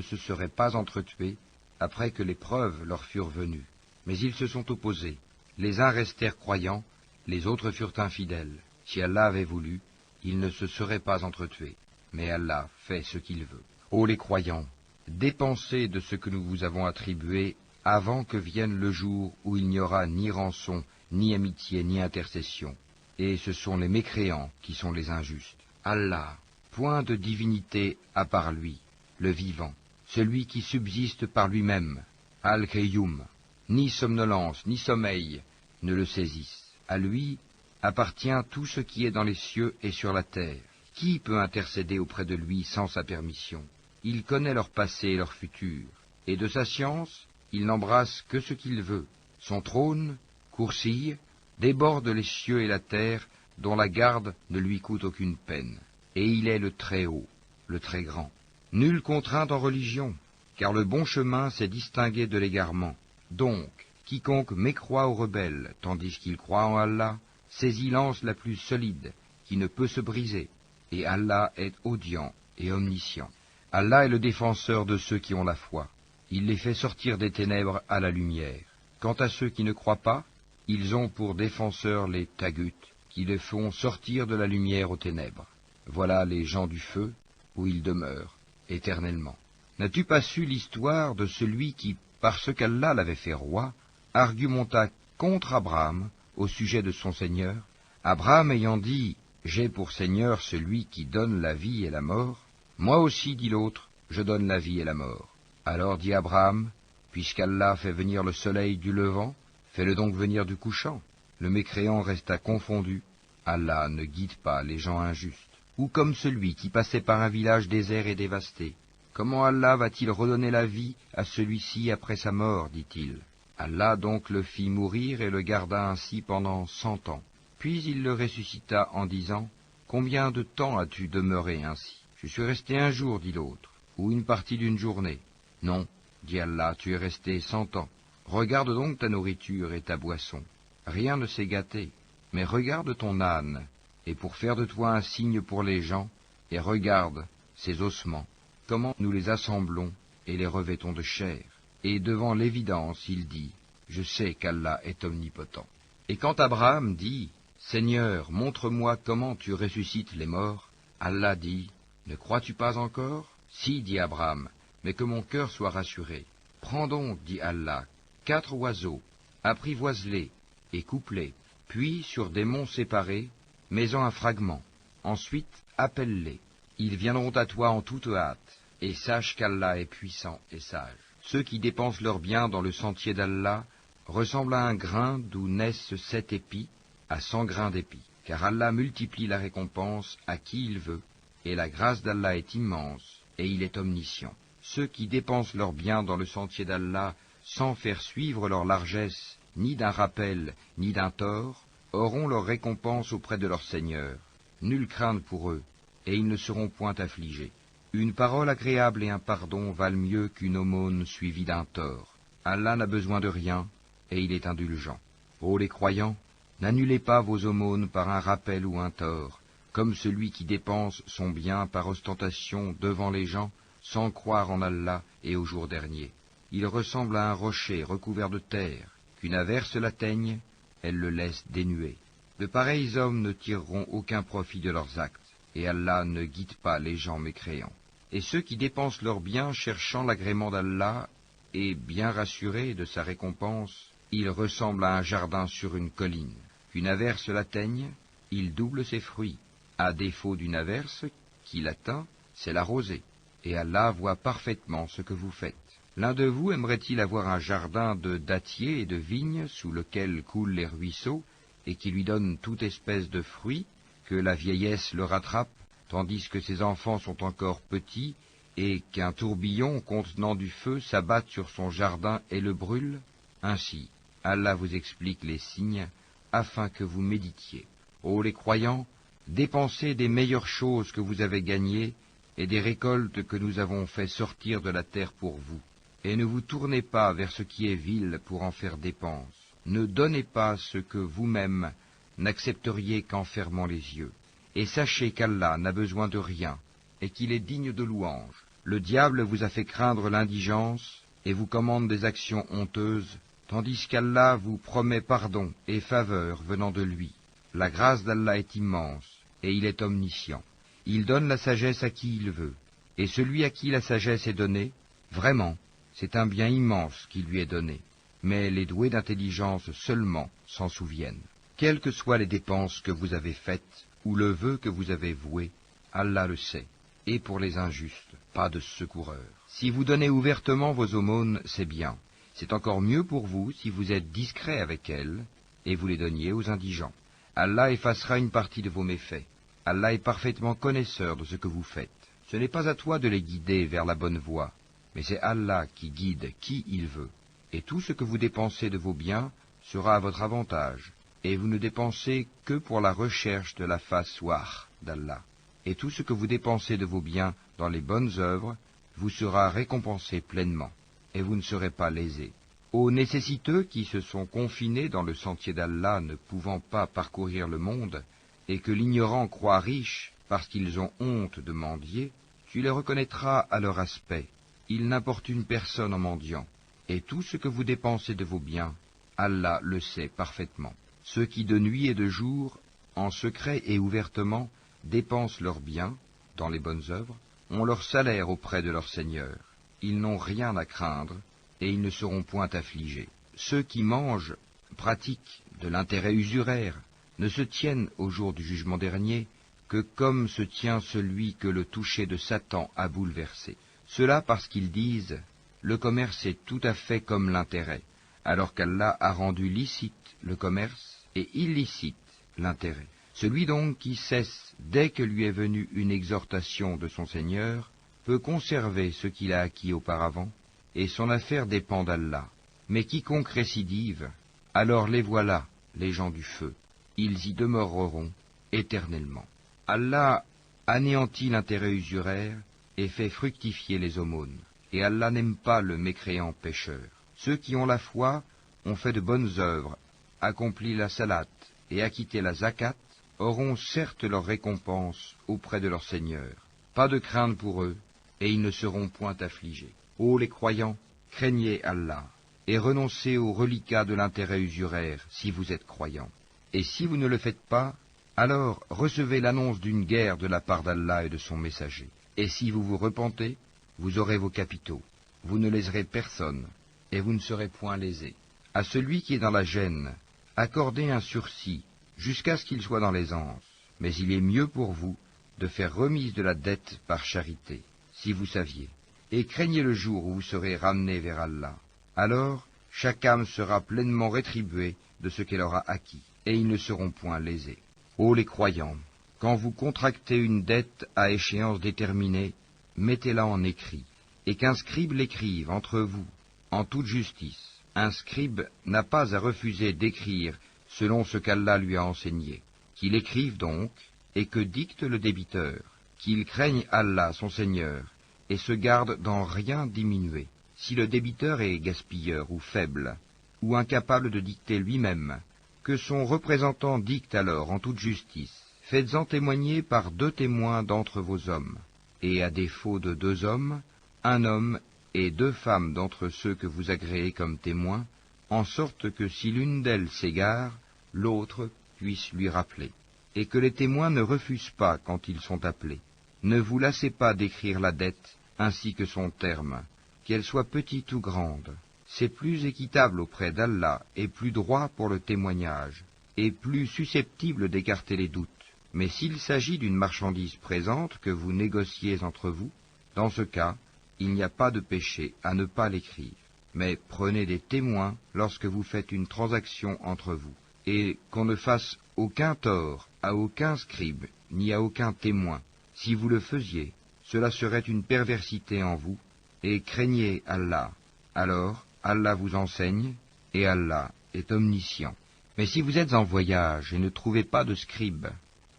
se seraient pas entretués après que l'épreuve leur furent venue. Mais ils se sont opposés. Les uns restèrent croyants, les autres furent infidèles. Si Allah avait voulu, ils ne se seraient pas entretués. Mais Allah fait ce qu'il veut. Ô les croyants, dépensez de ce que nous vous avons attribué avant que vienne le jour où il n'y aura ni rançon, ni amitié, ni intercession. Et ce sont les mécréants qui sont les injustes. Allah, point de divinité à part lui, le vivant, celui qui subsiste par lui-même, Al-Qayyum, ni somnolence, ni sommeil ne le saisissent. À lui appartient tout ce qui est dans les cieux et sur la terre. Qui peut intercéder auprès de lui sans sa permission? Il connaît leur passé et leur futur, et de sa science, il n'embrasse que ce qu'il veut. Son trône, Kursi, déborde les cieux et la terre, dont la garde ne lui coûte aucune peine. Et il est le Très-Haut, le Très-Grand. Nulle contrainte en religion, car le bon chemin s'est distingué de l'égarement. Donc, quiconque mécroit ou rebelle, tandis qu'il croit en Allah, saisit l'anse la plus solide, qui ne peut se briser. Et Allah est audient et omniscient. Allah est le défenseur de ceux qui ont la foi. Il les fait sortir des ténèbres à la lumière. Quant à ceux qui ne croient pas, ils ont pour défenseurs les taghut, qui les font sortir de la lumière aux ténèbres. Voilà les gens du feu, où ils demeurent, éternellement. N'as-tu pas su l'histoire de celui qui, parce qu'Allah l'avait fait roi, argumenta contre Abraham au sujet de son Seigneur? Abraham ayant dit, « J'ai pour Seigneur celui qui donne la vie et la mort », moi aussi, dit l'autre, je donne la vie et la mort. Alors dit Abraham, puisqu'Allah fait venir le soleil du levant, fais-le donc venir du couchant. Le mécréant resta confondu. Allah ne guide pas les gens injustes. Ou comme celui qui passait par un village désert et dévasté. Comment Allah va-t-il redonner la vie à celui-ci après sa mort, dit-il. Allah donc le fit mourir et le garda ainsi pendant 100 ans. Puis il le ressuscita en disant, « Combien de temps as-tu demeuré ainsi ?»« Je suis resté un jour, dit l'autre, ou une partie d'une journée. »« Non, dit Allah, tu es resté 100 ans. Regarde donc ta nourriture et ta boisson. Rien ne s'est gâté, mais regarde ton âne, et pour faire de toi un signe pour les gens, et regarde ses ossements, comment nous les assemblons et les revêtons de chair. » Et devant l'évidence, il dit, « Je sais qu'Allah est omnipotent. » Et quand Abraham dit, « Seigneur, montre-moi comment tu ressuscites les morts » Allah dit, « Ne crois-tu pas encore ?» Si, dit Abraham, mais que mon cœur soit rassuré. Prends donc, dit Allah, 4 oiseaux, apprivoise-les et coupe-les, puis sur des monts séparés, mets-en un fragment. Ensuite, appelle-les. Ils viendront à toi en toute hâte, et sache qu'Allah est puissant et sage. Ceux qui dépensent leurs biens dans le sentier d'Allah ressemblent à un grain d'où naissent 7 épis à 100 grains d'épis. Car Allah multiplie la récompense à qui il veut, et la grâce d'Allah est immense, et il est omniscient. Ceux qui dépensent leurs biens dans le sentier d'Allah sans faire suivre leur largesse, ni d'un rappel, ni d'un tort, auront leur récompense auprès de leur Seigneur. Nulle crainte pour eux, et ils ne seront point affligés. Une parole agréable et un pardon valent mieux qu'une aumône suivie d'un tort. Allah n'a besoin de rien, et il est indulgent. Ô les croyants, n'annulez pas vos aumônes par un rappel ou un tort, comme celui qui dépense son bien par ostentation devant les gens, sans croire en Allah et au jour dernier. Il ressemble à un rocher recouvert de terre, qu'une averse l'atteigne, elle le laisse dénué. De pareils hommes ne tireront aucun profit de leurs actes, et Allah ne guide pas les gens mécréants. Et ceux qui dépensent leurs biens cherchant l'agrément d'Allah, et bien rassurés de sa récompense, ils ressemblent à un jardin sur une colline. Qu'une averse l'atteigne, il double ses fruits. À défaut d'une averse qui l'atteint, c'est la rosée. Et Allah voit parfaitement ce que vous faites. L'un de vous aimerait-il avoir un jardin de dattiers et de vignes sous lequel coulent les ruisseaux, et qui lui donne toute espèce de fruits, que la vieillesse le rattrape, tandis que ses enfants sont encore petits, et qu'un tourbillon contenant du feu s'abatte sur son jardin et le brûle? Ainsi, Allah vous explique les signes, afin que vous méditiez. Ô les croyants, dépensez des meilleures choses que vous avez gagnées, et des récoltes que nous avons fait sortir de la terre pour vous. Et ne vous tournez pas vers ce qui est vil pour en faire dépense. Ne donnez pas ce que vous-même n'accepteriez qu'en fermant les yeux. Et sachez qu'Allah n'a besoin de rien, et qu'il est digne de louange. Le diable vous a fait craindre l'indigence, et vous commande des actions honteuses, tandis qu'Allah vous promet pardon et faveur venant de lui. La grâce d'Allah est immense, et il est omniscient. Il donne la sagesse à qui il veut, et celui à qui la sagesse est donnée, vraiment, c'est un bien immense qui lui est donné. Mais les doués d'intelligence seulement s'en souviennent. Quelles que soient les dépenses que vous avez faites, ou le vœu que vous avez voué, Allah le sait. Et pour les injustes, pas de secoureur. Si vous donnez ouvertement vos aumônes, c'est bien. C'est encore mieux pour vous si vous êtes discret avec elles, et vous les donniez aux indigents. Allah effacera une partie de vos méfaits. Allah est parfaitement connaisseur de ce que vous faites. Ce n'est pas à toi de les guider vers la bonne voie, mais c'est Allah qui guide qui il veut. Et tout ce que vous dépensez de vos biens sera à votre avantage, et vous ne dépensez que pour la recherche de la face wah d'Allah. Et tout ce que vous dépensez de vos biens dans les bonnes œuvres vous sera récompensé pleinement, et vous ne serez pas lésés. Aux nécessiteux qui se sont confinés dans le sentier d'Allah ne pouvant pas parcourir le monde, et que l'ignorant croit riche parce qu'ils ont honte de mendier, tu les reconnaîtras à leur aspect. Ils n'importunent personne en mendiant. Et tout ce que vous dépensez de vos biens, Allah le sait parfaitement. Ceux qui de nuit et de jour, en secret et ouvertement, dépensent leurs biens dans les bonnes œuvres, ont leur salaire auprès de leur Seigneur. Ils n'ont rien à craindre, et ils ne seront point affligés. Ceux qui mangent, pratiquent de l'intérêt usuraire, ne se tiennent au jour du jugement dernier que comme se tient celui que le toucher de Satan a bouleversé. Cela parce qu'ils disent « Le commerce est tout à fait comme l'intérêt », alors qu'Allah a rendu licite le commerce et illicite l'intérêt. Celui donc qui cesse dès que lui est venue une exhortation de son Seigneur peut conserver ce qu'il a acquis auparavant, et son affaire dépend d'Allah. Mais quiconque récidive, alors les voilà, les gens du feu. Ils y demeureront éternellement. Allah anéantit l'intérêt usuraire et fait fructifier les aumônes. Et Allah n'aime pas le mécréant pécheur. Ceux qui ont la foi ont fait de bonnes œuvres, accompli la salate et acquitté la zakat, auront certes leur récompense auprès de leur Seigneur. Pas de crainte pour eux, et ils ne seront point affligés. Ô les croyants, craignez Allah, et renoncez aux reliquats de l'intérêt usuraire, si vous êtes croyants. Et si vous ne le faites pas, alors recevez l'annonce d'une guerre de la part d'Allah et de son messager. Et si vous vous repentez, vous aurez vos capitaux. Vous ne léserez personne, et vous ne serez point lésés. À celui qui est dans la gêne, accordez un sursis, jusqu'à ce qu'il soit dans l'aisance. Mais il est mieux pour vous de faire remise de la dette par charité, si vous saviez. Et craignez le jour où vous serez ramenés vers Allah. Alors, chaque âme sera pleinement rétribuée de ce qu'elle aura acquis, et ils ne seront point lésés. Ô les croyants, quand vous contractez une dette à échéance déterminée, mettez-la en écrit, et qu'un scribe l'écrive entre vous, en toute justice. Un scribe n'a pas à refuser d'écrire selon ce qu'Allah lui a enseigné. Qu'il écrive donc, et que dicte le débiteur, qu'il craigne Allah, son Seigneur, et se garde d'en rien diminuer. Si le débiteur est gaspilleur ou faible, ou incapable de dicter lui-même, que son représentant dicte alors en toute justice. Faites-en témoigner par 2 témoins d'entre vos hommes, et à défaut de 2 hommes, 1 homme et 2 femmes d'entre ceux que vous agréez comme témoins, en sorte que si l'une d'elles s'égare, l'autre puisse lui rappeler, et que les témoins ne refusent pas quand ils sont appelés. Ne vous lassez pas d'écrire la dette, ainsi que son terme, qu'elle soit petite ou grande. C'est plus équitable auprès d'Allah et plus droit pour le témoignage, et plus susceptible d'écarter les doutes. Mais s'il s'agit d'une marchandise présente que vous négociez entre vous, dans ce cas, il n'y a pas de péché à ne pas l'écrire. Mais prenez des témoins lorsque vous faites une transaction entre vous, et qu'on ne fasse aucun tort à aucun scribe, ni à aucun témoin. Si vous le faisiez, cela serait une perversité en vous, et craignez Allah. Alors, Allah vous enseigne, et Allah est omniscient. Mais si vous êtes en voyage et ne trouvez pas de scribe,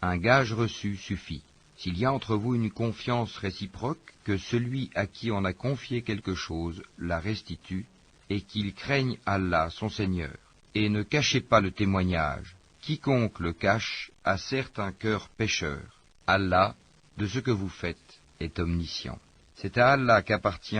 un gage reçu suffit. S'il y a entre vous une confiance réciproque, que celui à qui on a confié quelque chose la restitue, et qu'il craigne Allah son Seigneur. Et ne cachez pas le témoignage. Quiconque le cache a certes un cœur pécheur. Allah, de ce que vous faites, est omniscient. C'est à Allah qu'appartient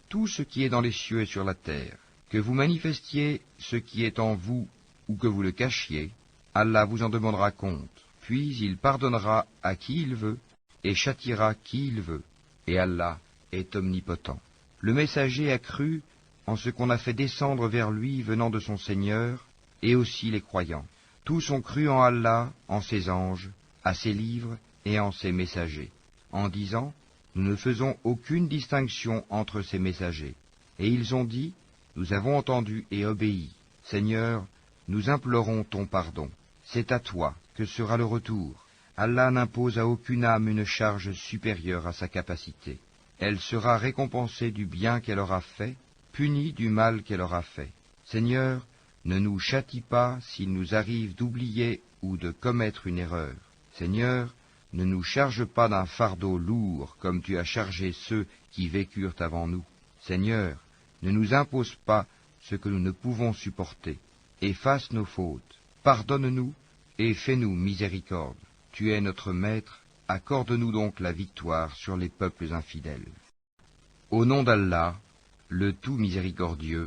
tout ce qui est dans les cieux et sur la terre. Que vous manifestiez ce qui est en vous ou que vous le cachiez, Allah vous en demandera compte. Puis il pardonnera à qui il veut et châtiera qui il veut. Et Allah est omnipotent. Le messager a cru en ce qu'on a fait descendre vers lui venant de son Seigneur, et aussi les croyants. Tous ont cru en Allah, en ses anges, à ses livres et en ses messagers, en disant, nous ne faisons aucune distinction entre ces messagers. Et ils ont dit, nous avons entendu et obéi. Seigneur, nous implorons ton pardon. C'est à toi que sera le retour. Allah n'impose à aucune âme une charge supérieure à sa capacité. Elle sera récompensée du bien qu'elle aura fait, punie du mal qu'elle aura fait. Seigneur, ne nous châtie pas s'il nous arrive d'oublier ou de commettre une erreur. Seigneur, ne nous charge pas d'un fardeau lourd comme tu as chargé ceux qui vécurent avant nous. Seigneur, ne nous impose pas ce que nous ne pouvons supporter. Efface nos fautes, pardonne-nous et fais-nous miséricorde. Tu es notre Maître, accorde-nous donc la victoire sur les peuples infidèles. Au nom d'Allah, le tout miséricordieux,